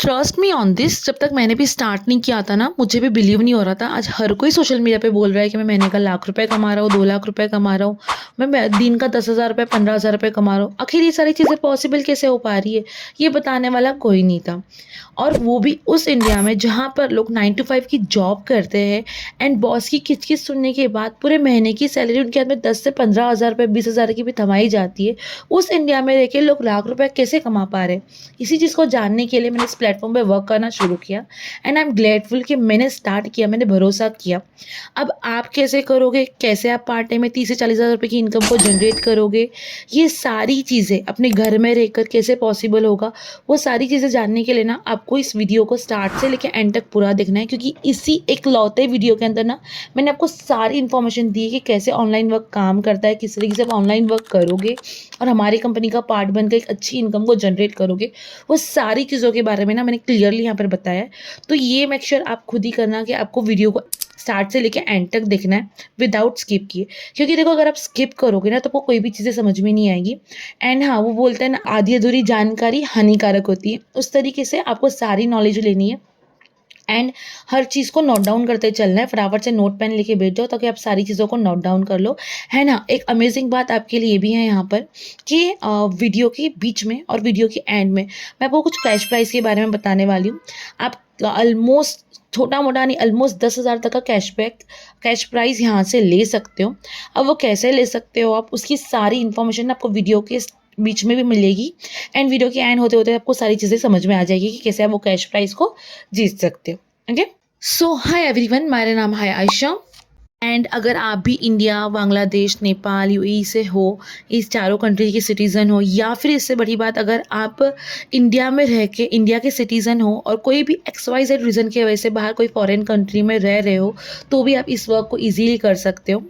Trust me on this. जब तक मैंने भी स्टार्ट नहीं किया था ना, मुझे भी बिलीव नहीं हो रहा था। आज हर कोई सोशल मीडिया पे बोल रहा है कि मैं महीने का ₹1,00,000 कमा रहा हूँ, ₹2,00,000 कमा रहा हूँ, मैं दिन का ₹10,000 ₹15,000 कमा रहा हूँ। आखिर ये सारी चीज़ें पॉसिबल कैसे हो पा रही है, ये बताने वाला कोई नहीं था। और वो भी उस इंडिया में जहाँ पर लोग 9 टू 5 की जॉब करते हैं एंड बॉस की किच-किच सुनने के बाद पूरे महीने की सैलरी उनके हाथ में 10 से ₹15,000 ₹20,000 की भी थमाई जाती है। उस इंडिया में रह के लोग ₹1,00,000 कैसे कमा पा रहे हैं? इसी चीज़ को जानने के लिए मैंने इस प्लेटफ़ॉर्म पे वर्क करना शुरू किया एंड आई एम ग्लेडफुल कि मैंने स्टार्ट किया, मैंने भरोसा किया। अब आप कैसे करोगे, कैसे आप पार्ट टाइम में 30 से 40,000 रुपए की इनकम को जनरेट करोगे, ये सारी चीज़ें अपने घर में रहकर कैसे पॉसिबल होगा, वो सारी चीज़ें जानने के लिए ना आपको इस वीडियो को स्टार्ट से लेके एंड तक पूरा देखना है, क्योंकि इसी इकलौते वीडियो के अंदर ना मैंने आपको सारी इन्फॉर्मेशन दी है कि कैसे ऑनलाइन वर्क काम करता है, किस तरीके से आप ऑनलाइन वर्क करोगे और हमारी कंपनी का पार्ट बनकर एक अच्छी इनकम को जनरेट करोगे। वो सारी चीज़ों के बारे में ना मैंने क्लियरली यहाँ पर बताया है। तो ये मेक श्योर आप खुद ही करना कि आपको वीडियो को स्टार्ट से लेके एंड तक देखना है विदाउट स्किप किए, क्योंकि देखो अगर आप स्किप करोगे ना तो आपको कोई भी चीज़ें समझ में नहीं आएगी। एंड हाँ, वो बोलते हैं ना, आधी अधूरी जानकारी हानिकारक होती है। उस तरीके से आपको सारी नॉलेज लेनी है एंड हर चीज़ को नोट डाउन करते चलना है। फटाफट से नोट पेन लेके बैठ जाओ ताकि आप सारी चीज़ों को नोट डाउन कर लो। है ना, एक अमेजिंग बात आपके लिए भी है यहाँ पर कि वीडियो के बीच में और वीडियो के एंड में मैं आपको कुछ कैश प्राइस के बारे में बताने वाली हूँ। आप ऑलमोस्ट छोटा मोटा नहीं, ऑलमोस्ट 10,000 तक का कैश प्राइस यहाँ से ले सकते हो। अब वो कैसे ले सकते हो आप, उसकी सारी इन्फॉर्मेशन आपको वीडियो के बीच में भी मिलेगी एंड वीडियो के एंड होते होते आपको सारी चीज़ें समझ में आ जाएगी कि कैसे आप वो कैश प्राइस को जीत सकते हो। ओके, सो हाय एवरीवन, मेरा नाम है आयशा एंड अगर आप भी इंडिया, बांग्लादेश, नेपाल, यूएई से हो, इस चारों कंट्री के सिटीज़न हो, या फिर इससे बड़ी बात अगर आप इंडिया में रह के इंडिया के सिटीज़न हो और कोई भी XYZ रीज़न की वजह से बाहर कोई फॉरेन कंट्री में रह रहे हो, तो भी आप इस वर्क को ईजीली कर सकते हो।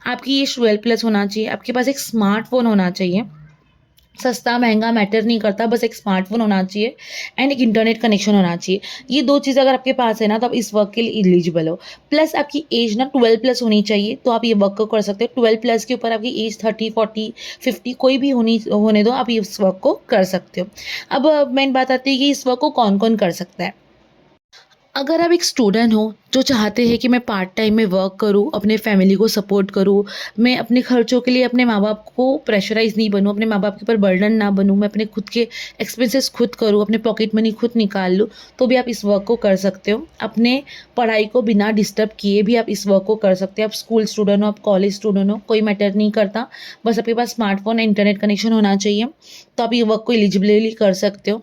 आपकी एज 12+ होना चाहिए, आपके पास एक स्मार्टफोन होना चाहिए। सस्ता महंगा मैटर नहीं करता, बस एक स्मार्टफोन होना चाहिए एंड एक इंटरनेट कनेक्शन होना चाहिए। ये 2 चीज़ अगर आपके पास है ना, तो आप इस वर्क के लिए एलिजिबल हो। प्लस आपकी एज ना 12+ होनी चाहिए, तो आप ये वर्क को कर सकते हो। 12+ के ऊपर आपकी एज 30, 40, 50 कोई भी होने दो, आप इस वर्क को कर सकते हो। अब मेन बात आती है कि इस वर्क को कौन-कौन कर सकता है। अगर आप एक स्टूडेंट हो जो चाहते हैं कि मैं पार्ट टाइम में वर्क करूं, अपने फैमिली को सपोर्ट करूं, मैं अपने खर्चों के लिए अपने माँ बाप को प्रेशराइज़ नहीं बनूं, अपने माँ बाप के ऊपर बर्डन ना बनूं, मैं अपने खुद के एक्सपेंसेस खुद करूं, अपने पॉकेट मनी खुद निकाल लूं, तो भी आप इस वर्क को कर सकते हो। अपने पढ़ाई को बिना डिस्टर्ब किए भी आप इस वर्क को कर सकते हो। आप स्कूल स्टूडेंट हो, आप कॉलेज स्टूडेंट हो, कोई मैटर नहीं करता, बस आपके पास स्मार्टफोन एंड इंटरनेट कनेक्शन होना चाहिए, तो आप ये वर्क को एलिजिबली कर सकते हो।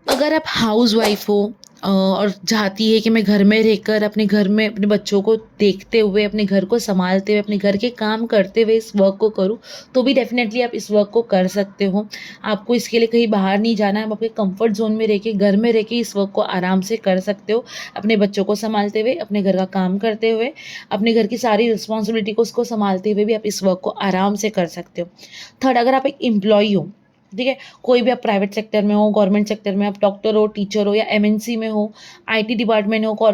अगर आप हाउस वाइफ हो और चाहती है कि मैं घर में रहकर अपने घर में अपने बच्चों को देखते हुए, अपने घर को संभालते हुए, अपने घर के काम करते हुए इस वर्क को करूं, तो भी डेफिनेटली आप इस वर्क को कर सकते हो। आपको इसके लिए कहीं बाहर नहीं जाना है, आप अपने कंफर्ट जोन में रह के, घर में रह के इस वर्क को आराम से कर सकते हो। अपने बच्चों को संभालते हुए, अपने घर का काम करते हुए, अपने घर की सारी रिस्पॉन्सिबिलिटी को उसको संभालते हुए भी आप इस वर्क को आराम से कर सकते हो। थर्ड, अगर आप एक एम्प्लॉई हो, ठीक है, कोई भी आप प्राइवेट सेक्टर में हो, गवर्नमेंट सेक्टर में, आप डॉक्टर हो, टीचर हो, या MNC में हो, IT डिपार्टमेंट हो,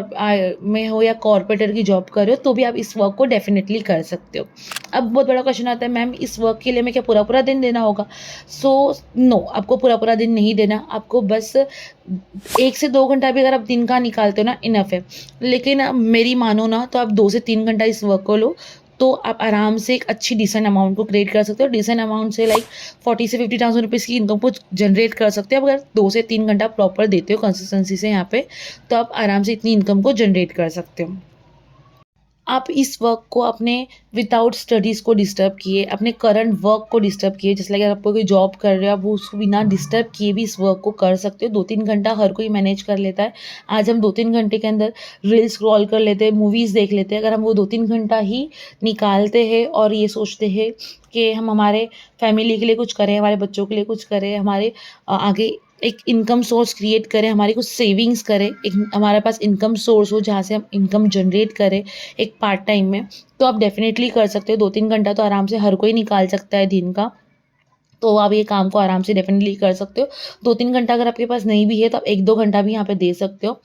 में हो, या कॉर्पोरेटर की जॉब कर रहे हो, तो भी आप इस वर्क को डेफिनेटली कर सकते हो। अब बहुत बड़ा क्वेश्चन आता है, मैम इस वर्क के लिए मैं क्या पूरा पूरा दिन देना होगा? सो नो, आपको पूरा पूरा दिन नहीं देना, आपको बस 1 से 2 घंटा भी अगर आप दिन का निकालते हो ना, इनफ है। लेकिन मेरी मानो ना, तो आप 2 से 3 घंटा इस वर्क को लो, तो आप आराम से एक अच्छी डिसेंट अमाउंट को क्रिएट कर सकते हो। डिसेंट अमाउंट से लाइक 40 से 50,000 रुपीज़ की इनकम को जनरेट कर सकते हो। अगर 2 से 3 घंटा प्रॉपर देते हो कंसिस्टेंसी से यहाँ पे, तो आप आराम से इतनी इनकम को जनरेट कर सकते हो। आप इस वर्क को अपने विदाउट स्टडीज़ को डिस्टर्ब किए, अपने करंट वर्क को डिस्टर्ब किए, जैसे लाइक आप कोई जॉब कर रहे हो, आप वो उसको बिना डिस्टर्ब किए भी इस वर्क को कर सकते हो। 2-3 घंटा हर कोई मैनेज कर लेता है। आज हम 2-3 घंटे के अंदर रील्स स्क्रॉल कर लेते हैं, मूवीज़ देख लेते हैं। अगर हम वो 2-3 घंटा ही निकालते हैं और ये सोचते हैं कि हम हमारे फैमिली के लिए कुछ करें, हमारे बच्चों के लिए कुछ करें, हमारे आगे एक इनकम सोर्स क्रिएट करें, हमारी कुछ सेविंग्स करें, एक हमारे पास इनकम सोर्स हो जहाँ से हम इनकम जनरेट करें एक पार्ट टाइम में, तो आप डेफिनेटली कर सकते हो। 2-3 घंटा तो आराम से हर कोई निकाल सकता है दिन का। तो आप ये काम को आराम से डेफ़िनिटली कर सकते हो। 2-3 घंटा अगर आपके पास नहीं भी है तो आप 1-2 घंटा भी यहाँ पे दे सकते हो।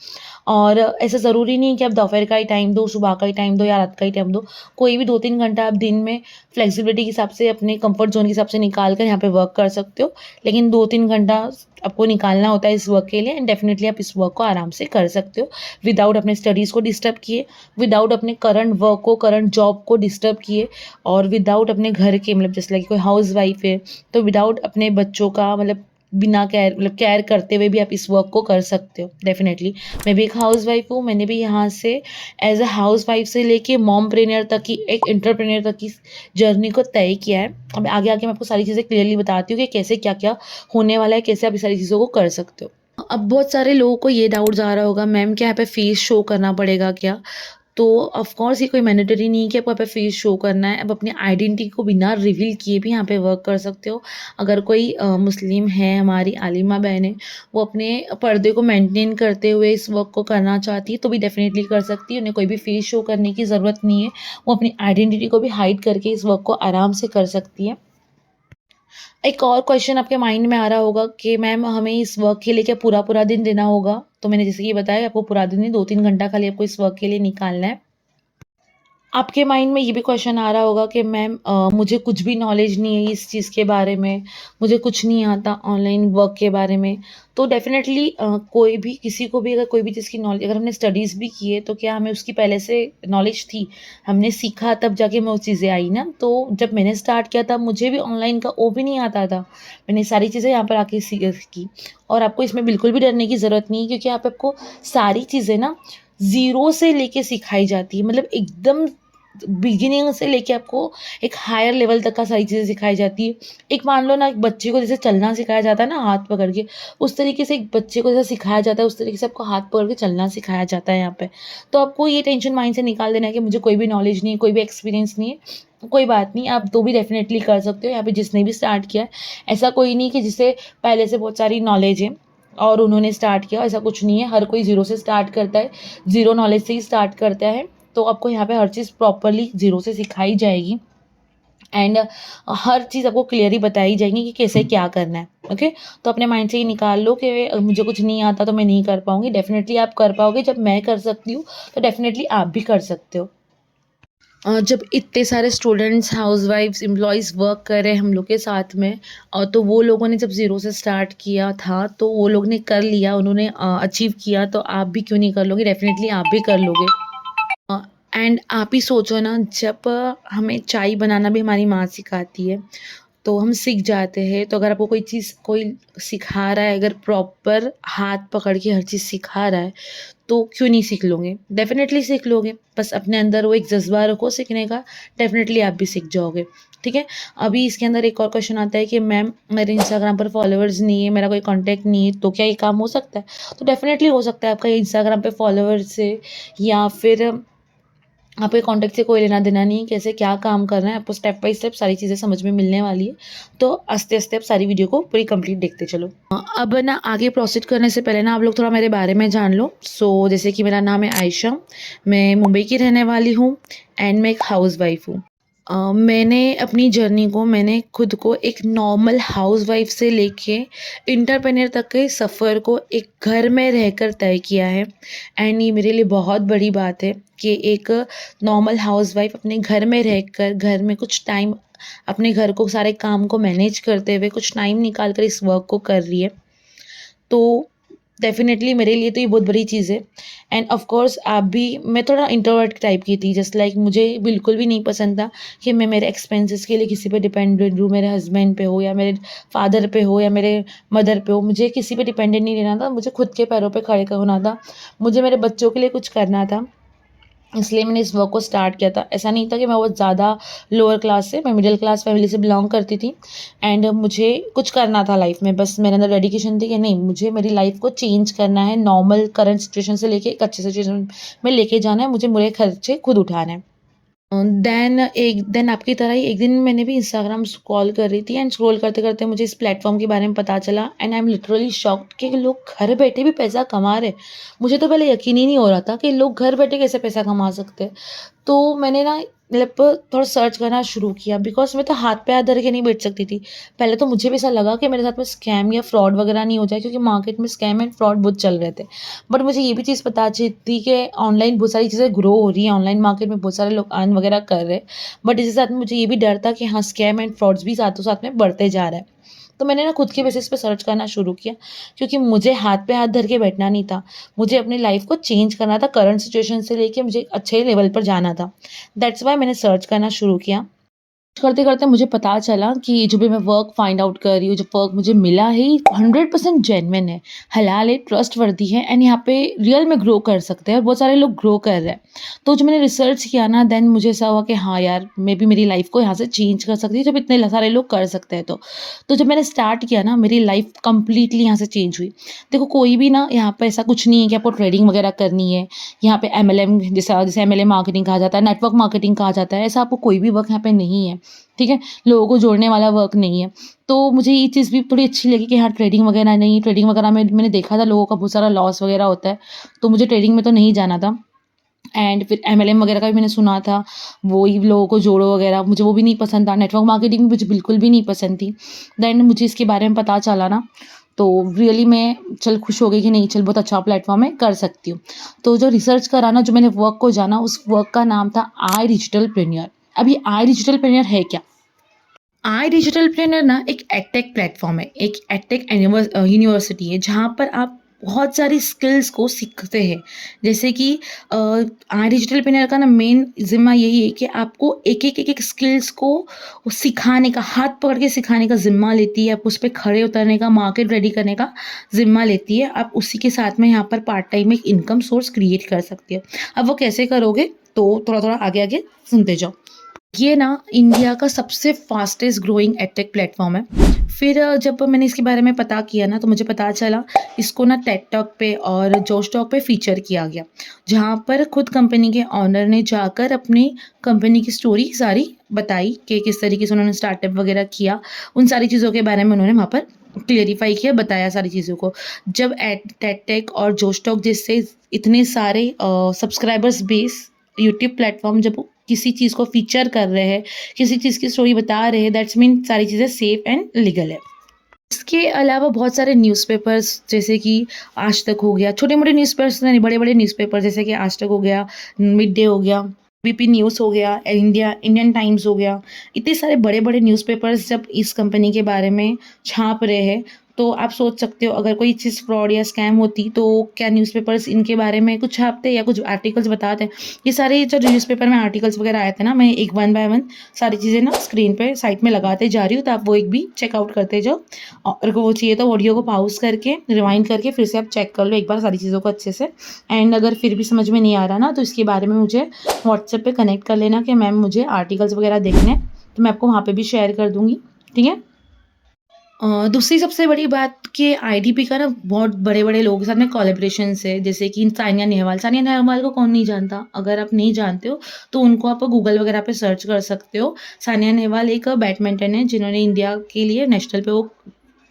और ऐसा ज़रूरी नहीं है कि आप दोपहर का ही टाइम दो, सुबह का ही टाइम दो या रात का ही टाइम दो। कोई भी 2-3 घंटा आप दिन में फ्लेक्सिबिलिटी के हिसाब से अपने कम्फ़र्ट ज़ोन के हिसाब से निकाल कर यहाँ पे वर्क कर सकते हो। लेकिन 2-3 घंटा आपको निकालना होता है इस वर्क के लिए एंड डेफ़िनिटली आप इस वर्क को आराम से कर सकते हो विदाउट अपने स्टडीज़ को डिस्टर्ब किए, विदाउट अपने करंट वर्क को, करंट जॉब को डिस्टर्ब किए और विदाउट अपने घर के मतलब जैसे लाइक कोई हाउसवाइफ़ है तो विदाउट अपने बच्चों का मतलब बिना केयर करते हुए भी आप इस वर्क को कर सकते हो डेफ़िनेटली। मैं भी एक हाउसवाइफ़ हूँ, मैंने भी यहाँ से एज़ अ हाउसवाइफ़ से लेके मॉमप्रेन्योर तक की एक एंटरप्रेन्योर तक की जर्नी को तय किया है। अब आगे आके मैं आपको सारी चीज़ें क्लियरली बताती हूँ कि कैसे क्या-क्या होने वाला है, कैसे आप ये सारी चीज़ों को कर सकते हो। अब बहुत सारे लोगों को ये डाउट्स आ रहा होगा मैम क्या यहाँ पे फ़ेस शो करना पड़ेगा क्या? तो ऑफ़ कोर्स ये कोई मैंडेटरी नहीं है कि आपको यहाँ पे फ़ेस शो करना है। आप अपनी आइडेंटिटी को बिना रिवील किए भी यहाँ पे वर्क कर सकते हो। अगर कोई मुस्लिम है, हमारी आलिमा बहन है, वो अपने पर्दे को मेंटेन करते हुए इस वर्क को करना चाहती है, तो भी डेफ़िनेटली कर सकती है। उन्हें कोई भी फ़ेस शो करने की ज़रूरत नहीं है। वो अपनी आइडेंटिटी को भी हाइड करके इस वर्क को आराम से कर सकती है। एक और क्वेश्चन आपके माइंड में आ रहा होगा कि मैम हमें इस वर्क के लिए क्या पूरा-पूरा दिन देना होगा? तो मैंने जैसे कि बताया आपको पूरा दिन नहीं 2-3 घंटा खाली आपको इस वर्क के लिए निकालना है। आपके माइंड में ये भी क्वेश्चन आ रहा होगा कि मैम मुझे कुछ भी नॉलेज नहीं है इस चीज़ के बारे में, मुझे कुछ नहीं आता ऑनलाइन वर्क के बारे में। तो डेफ़िनेटली कोई भी किसी को भी अगर कोई भी चीज़ की नॉलेज अगर हमने स्टडीज़ भी की है, तो क्या हमें उसकी पहले से नॉलेज थी? हमने सीखा तब जाके हमें वो चीज़ें आई ना। तो जब मैंने स्टार्ट किया था मुझे भी ऑनलाइन का ओ भी नहीं आता था। मैंने सारी चीज़ें यहाँ पर आके सीखी और आपको इसमें बिल्कुल भी डरने की ज़रूरत नहीं है क्योंकि यहाँ पे आपको सारी चीज़ें ना ज़ीरो से लेके सिखाई जाती है। मतलब एकदम बिगिनिंग से लेके आपको एक हायर लेवल तक का सारी चीज़ें सिखाई जाती है। एक मान लो ना एक बच्चे को जैसे चलना सिखाया जाता है ना हाथ पकड़ के, उस तरीके से एक बच्चे को जैसे सिखाया जाता है, उस तरीके से आपको हाथ पकड़ के चलना सिखाया जाता है यहाँ पे। तो आपको ये टेंशन माइंड से निकाल देना है कि मुझे कोई भी नॉलेज नहीं है, कोई भी एक्सपीरियंस नहीं है। कोई बात नहीं, आप तो भी डेफ़िनेटली कर सकते हो। यहाँ पे जिसने भी स्टार्ट किया है, ऐसा कोई नहीं कि जिसे पहले से बहुत सारी नॉलेज है और उन्होंने स्टार्ट किया, ऐसा कुछ नहीं है। हर कोई ज़ीरो से स्टार्ट करता है, ज़ीरो नॉलेज से ही स्टार्ट करता है। तो आपको यहाँ पे हर चीज़ प्रॉपर्ली ज़ीरो से सिखाई जाएगी एंड हर चीज़ आपको क्लियरली बताई जाएगी कि कैसे क्या करना है। ओके, तो अपने माइंड से ये निकाल लो कि मुझे कुछ नहीं आता तो मैं नहीं कर पाऊँगी। डेफ़िनेटली आप कर पाओगे। जब मैं कर सकती हूँ तो डेफ़िनेटली आप भी कर सकते हो। जब इतने सारे स्टूडेंट्स, हाउसवाइफ्स, एम्प्लॉइज़ वर्क कर रहे हैं हम लोग के साथ में तो वो लोगों ने जब ज़ीरो से स्टार्ट किया था, तो वो लोग ने कर लिया, उन्होंने अचीव किया, तो आप भी क्यों नहीं कर लोगे? डेफ़िनेटली आप भी कर लोगे। अ, एंड आप ही सोचो ना जब हमें चाय बनाना भी हमारी माँ सिखाती है, तो हम सीख जाते हैं। तो अगर आपको कोई चीज़ कोई सिखा रहा है, अगर प्रॉपर हाथ पकड़ के हर चीज़ सिखा रहा है, तो क्यों नहीं सीख लोगे? डेफ़िनेटली सीख लोगे। बस अपने अंदर वो एक जज़्बा रखो सीखने का, डेफ़िनेटली आप भी सीख जाओगे। ठीक है? अभी इसके अंदर एक और क्वेश्चन आता है कि मैम मेरे इंस्टाग्राम पर फॉलोवर्स नहीं है, मेरा कोई कॉन्टैक्ट नहीं है, तो क्या ये काम हो सकता है? तो डेफ़िनेटली हो सकता है। आपका इंस्टाग्राम पे फॉलोवर्स है या फिर आपके कॉन्टैक्ट से कोई लेना-देना नहीं है, कैसे क्या काम करना है, आपको स्टेप बाय स्टेप सारी चीज़ें समझ में मिलने वाली है। तो आस्ते-आस्ते आप सारी वीडियो को पूरी कंप्लीट देखते चलो। अब ना आगे प्रोसीड करने से पहले ना आप लोग थोड़ा मेरे बारे में जान लो। जैसे कि मेरा नाम है आयशा, मैं मुंबई की रहने वाली हूँ एंड मैं एक हाउसवाइफ़ हूँ। मैंने अपनी जर्नी को मैंने खुद को एक नॉर्मल हाउसवाइफ़ से लेके एंटरप्रेन्योर तक के सफ़र को एक घर में रहकर तय किया है एंड ये मेरे लिए बहुत बड़ी बात है कि एक नॉर्मल हाउसवाइफ़ अपने घर में रहकर घर में कुछ टाइम अपने घर को सारे काम को मैनेज करते हुए कुछ टाइम निकाल कर इस वर्क को कर रही है। तो डेफ़िनेटली मेरे लिए तो ये बहुत बड़ी चीज़ है एंड ऑफ़ कोर्स आप भी मैं थोड़ा इंट्रोवर्ट टाइप की थी जस्ट लाइक मुझे बिल्कुल भी नहीं पसंद था कि मैं मेरे एक्सपेंसेस के लिए किसी पे डिपेंडेंट रहूँ, मेरे हस्बैंड पे हो या मेरे फादर पे हो या मेरे मदर पे हो। मुझे किसी पे डिपेंडेंट नहीं रहना था, मुझे खुद के पैरों पे खड़े होना था। मुझे मेरे बच्चों के लिए कुछ करना था। इसलिए मैंने इस वर्क को स्टार्ट किया था। ऐसा नहीं था कि मैं बहुत ज़्यादा लोअर क्लास से मैं मिडिल क्लास फैमिली से बिलॉन्ग करती थी एंड मुझे कुछ करना था लाइफ़ में। बस मेरे अंदर डेडिकेशन थी कि नहीं मुझे मेरी लाइफ़ को चेंज करना है, नॉर्मल करंट सिचुएशन से लेके एक अच्छी सिचुएशन में लेके जाना है, मुझे मेरे खर्चे खुद उठाने हैं। देन आपकी तरह ही एक दिन मैंने भी इंस्टाग्राम स्क्रॉल कर रही थी एंड स्क्रॉल करते-करते मुझे इस प्लेटफ़ॉर्म के बारे में पता चला and I am literally shocked कि लोग घर बैठे भी पैसा कमा रहे हैं। मुझे तो पहले यकीन ही नहीं हो रहा था कि लोग घर बैठे कैसे पैसा कमा सकते हैं। तो मैंने ना मतलब थोड़ा सर्च करना शुरू किया, बिकॉज़ मैं तो हाथ पे हाथ धर के नहीं बैठ सकती थी। पहले तो मुझे भी ऐसा लगा कि मेरे साथ में स्कैम या फ्रॉड वगैरह नहीं हो जाए, क्योंकि मार्केट में स्कैम एंड फ्रॉड बहुत चल रहे थे। बट मुझे ये भी चीज़ पता थी कि ऑनलाइन बहुत सारी चीज़ें ग्रो हो रही हैं, ऑनलाइन मार्केट में बहुत सारे लोग अर्न वगैरह कर रहे हैं। बट इसके साथ में मुझे ये भी डर था कि हाँ, स्कैम एंड फ्रॉड्स भी साथों-साथ में बढ़ते जा रहा है। तो मैंने ना खुद के बेसिस पे सर्च करना शुरू किया, क्योंकि मुझे हाथ पे हाथ धर के बैठना नहीं था। मुझे अपनी लाइफ़ को चेंज करना था, करंट सिचुएशन से लेके मुझे एक अच्छे लेवल पर जाना था। दैट्स व्हाई मैंने सर्च करना शुरू किया। करते-करते मुझे पता चला कि जो भी मैं वर्क फाइंड आउट कर रही हूँ, जो वर्क मुझे मिला है, ये 100% जेन्युइन है, हलाल है, ट्रस्टवर्दी है एंड यहाँ पे रियल में ग्रो कर सकते हैं और बहुत सारे लोग ग्रो कर रहे हैं। तो जब मैंने रिसर्च किया ना, देन मुझे ऐसा हुआ कि हाँ यार, मैं भी मेरी लाइफ़ को यहाँ से चेंज कर सकती हूँ, जब इतने सारे लोग कर सकते हैं तो। तो जब मैंने स्टार्ट किया ना, मेरी लाइफ़ कंप्लीटली यहाँ से चेंज हुई। देखो, कोई भी ना यहाँ पे ऐसा कुछ नहीं है कि आपको ट्रेडिंग वगैरह करनी है, यहाँ पे एमएलएम जैसे एमएलएम मार्केटिंग कहा जाता है, नेटवर्क मार्केटिंग कहा जाता है, ऐसा आपको कोई भी वर्क यहाँ पे नहीं है। ठीक है? लोगों को जोड़ने वाला वर्क नहीं है। तो मुझे ये चीज़ भी थोड़ी अच्छी लगी कि हाँ, ट्रेडिंग वगैरह नहीं, ट्रेडिंग वगैरह में मैंने देखा था लोगों का बहुत सारा लॉस वगैरह होता है, तो मुझे ट्रेडिंग में तो नहीं जाना था। एंड फिर एमएलएम वगैरह का भी मैंने सुना था, वो ही लोगों को जोड़ो वगैरह, मुझे वो भी नहीं पसंद था। नेटवर्क मार्केटिंग भी मुझे बिल्कुल भी नहीं पसंद थी। देन मुझे इसके बारे में पता चला ना, तो रियली मैं चल खुश हो गई कि नहीं, चल बहुत अच्छा प्लेटफ़ॉर्म है, कर सकती हूँ। तो जो रिसर्च करा ना, जो मैंने वर्क को जाना, उस वर्क का नाम था आई डिजिटल प्रेन्योर। अब ये आई डिजिटल प्रेन्योर है क्या? आई डिजिटल प्लेनर ना एक एडटेक प्लेटफॉर्म है, एक एडटेक यूनिवर्सिटी है, जहाँ पर आप बहुत सारी स्किल्स को सीखते हैं। जैसे कि आई डिजिटल प्लेनर का ना मेन जिम्मा यही है कि आपको एक एक स्किल्स को सिखाने का, हाथ पकड़ के सिखाने का जिम्मा लेती है, आप उस पर खड़े उतरने का, मार्केट रेडी करने का जिम्मा लेती है। आप उसी के साथ में यहाँ पर पार्ट टाइम एक इनकम सोर्स क्रिएट कर सकती है। अब वो कैसे करोगे, तो थोड़ा थोड़ा आगे आगे सुनते जाओ। ये ना इंडिया का सबसे फास्टेस्ट ग्रोइंग एडटेक प्लेटफॉर्म है। फिर जब मैंने इसके बारे में पता किया ना, तो मुझे पता चला इसको ना टेड टॉक पे और जोश टॉक पे फीचर किया गया, जहाँ पर खुद कंपनी के ऑनर ने जाकर अपनी कंपनी की स्टोरी सारी बताई कि किस तरीके से उन्होंने स्टार्टअप वगैरह किया। उन सारी चीज़ों के बारे में उन्होंने वहाँ पर क्लेरिफाई किया, बताया सारी चीज़ों को। जब टेड टेक और जोश टॉक जैसे इतने सारे सब्सक्राइबर्स बेस यूट्यूब प्लेटफॉर्म जब किसी चीज़ को फीचर कर रहे हैं, किसी चीज़ की स्टोरी बता रहे हैं, दैट्स मीन सारी चीज़ें सेफ एंड लीगल है। इसके अलावा बहुत सारे न्यूज़पेपर्स जैसे कि आज तक हो गया, छोटे-मोटे न्यूज़पेपर्स नहीं, बड़े-बड़े न्यूज़पेपर जैसे कि आज तक हो गया, मिड डे हो गया, एबीपी न्यूज़ हो गया, इंडियन टाइम्स हो गया। इतने सारे बड़े-बड़े न्यूज़पेपर्स जब इस कंपनी के बारे में छाप रहे हैं, तो आप सोच सकते हो अगर कोई चीज़ फ्रॉड या स्कैम होती तो क्या न्यूज़पेपर्स इनके बारे में कुछ छापते या कुछ आर्टिकल्स बताते। ये सारे जो न्यूज़पेपर में आर्टिकल्स वगैरह आए थे ना, मैं एक वन बाय वन सारी चीज़ें ना स्क्रीन पे साइड में लगाते जा रही हूँ, तो आप वो एक भी चेकआउट करते जाओ। और अगर वो चाहिए तो ऑडियो को पॉज़ करके, रिवाइंड करके फिर से आप चेक कर लो एक बार सारी चीज़ों को अच्छे से। एंड अगर फिर भी समझ में नहीं आ रहा ना, तो इसके बारे में मुझे व्हाट्सएप पे कनेक्ट कर लेना कि मैम मुझे आर्टिकल्स वगैरह देखने हैं, तो मैं आपको वहाँ पे भी शेयर कर दूँगी, ठीक है? दूसरी सबसे बड़ी बात कि आईडीपी का ना बहुत बड़े-बड़े लोगों के साथ में कोलैबोरेशंस है, जैसे कि सानिया नेहवाल। सानिया नेहवाल को कौन नहीं जानता? अगर आप नहीं जानते हो, तो उनको आप गूगल वगैरह पे सर्च कर सकते हो। सानिया नेहवाल एक बैडमिंटन है, जिन्होंने इंडिया के लिए नेशनल पे वो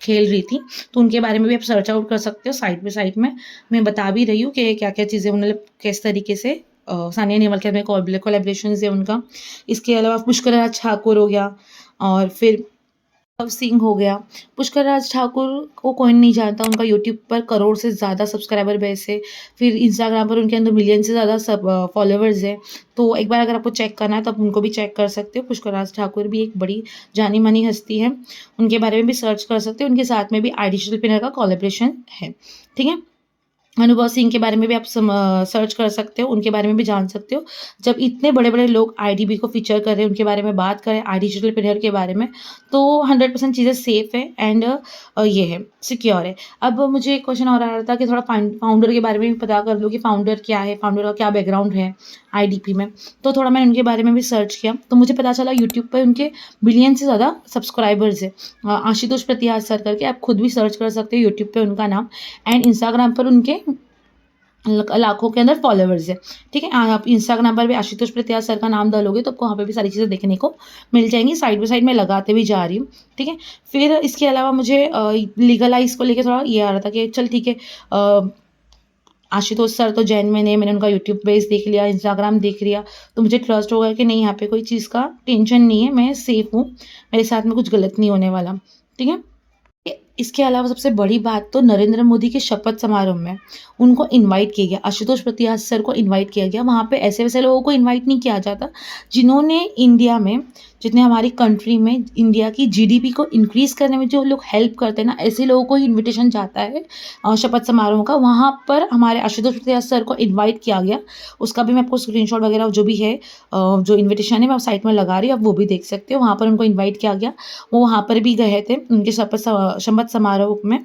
खेल रही थी, तो उनके बारे में भी आप सर्च आउट कर सकते हो साइड बाय साइड में। मैं बता भी रही हूँ कि क्या-क्या चीज़ें उन्होंने किस तरीके से सानिया नेहवाल के साथ में कोलैबोरेशंस है उनका। इसके अलावा पुष्कर राज ठाकुर हो गया और फिर पव सिंह हो गया। पुष्कर राज ठाकुर को कोई नहीं जानता, उनका यूट्यूब पर करोड़ से ज़्यादा सब्सक्राइबर बेस है। फिर इंस्टाग्राम पर उनके अंदर मिलियन से ज़्यादा फॉलोवर्स हैं। तो एक बार अगर आपको चेक करना है तो आप उनको भी चेक कर सकते हो। पुष्कर राज ठाकुर भी एक बड़ी जानी-मानी हस्ती है। उनके बारे में भी सर्च कर सकते हो। उनके साथ में भी आई डिजिटल पिनर का कोलैबोरेशन है। ठीक है? अनुभव सिंह के बारे में भी आप सर्च कर सकते हो, उनके बारे में भी जान सकते हो। जब इतने बड़े-बड़े लोग आईडीबी को फीचर कर रहे हैं, उनके बारे में बात करें, आई डिजिटल प्लेयर के बारे में, तो 100% चीज़ें सेफ़ है एंड ये है, सिक्योर है। अब मुझे एक क्वेश्चन और आ रहा था कि थोड़ा फाउंडर के बारे में भी पता कर लूँ कि फाउंडर क्या है, फाउंडर का क्या बैकग्राउंड है आईडीपी में। तो थोड़ा मैंने उनके बारे में भी सर्च किया, तो मुझे पता चला यूट्यूब पे उनके बिलियन से ज़्यादा सब्सक्राइबर्स हैं। आशुतोष प्रतिहार सर करके आप खुद भी सर्च कर सकते हो यूट्यूब पे उनका नाम। एंड इंस्टाग्राम पर उनके लाखों के अंदर फॉलोवर्स है। ठीक है? आप इंस्टाग्राम पर भी आशुतोष प्रतिहार सर का नाम डालोगे तो आपको वहाँ पे भी सारी चीज़ें देखने को मिल जाएँगी। साइड बाय साइड मैं लगाते भी जा रही हूँ। ठीक है? फिर इसके अलावा मुझे लीगलाइज़ को लेके थोड़ा ये आ रहा था कि चल ठीक है, आशुतोष सर तो जेन्युइन है, मैंने उनका यूट्यूब पेज देख लिया, इंस्टाग्राम देख लिया, तो मुझे ट्रस्ट हो गया कि नहीं, यहाँ पे कोई चीज़ का टेंशन नहीं है, मैं सेफ़ हूँ, मेरे साथ में कुछ गलत नहीं होने वाला। ठीक है? इसके अलावा सबसे बड़ी बात तो नरेंद्र मोदी के शपथ समारोह में उनको इनवाइट किया गया, आशुतोष प्रत्याश सर को इनवाइट किया गया। वहाँ पे ऐसे-वैसे लोगों को इनवाइट नहीं किया जाता, जिन्होंने इंडिया में, जितने हमारी कंट्री में इंडिया की जीडीपी को इंक्रीज़ करने में जो लोग हेल्प करते हैं ना, ऐसे लोगों को ही इन्विटेशन जाता है शपथ समारोह का। वहाँ पर हमारे आशुतोष प्रत्याश सर को इनवाइट किया गया। उसका भी मैं आपको स्क्रीनशॉट वगैरह जो भी है, जो इन्विटेशन है मैं साइट में लगा रही हूँ, आप वो भी देख सकते हो। वहाँ पर उनको इनवाइट किया गया, वो वहाँ पर भी गए थे उनके शपथ समारोह में।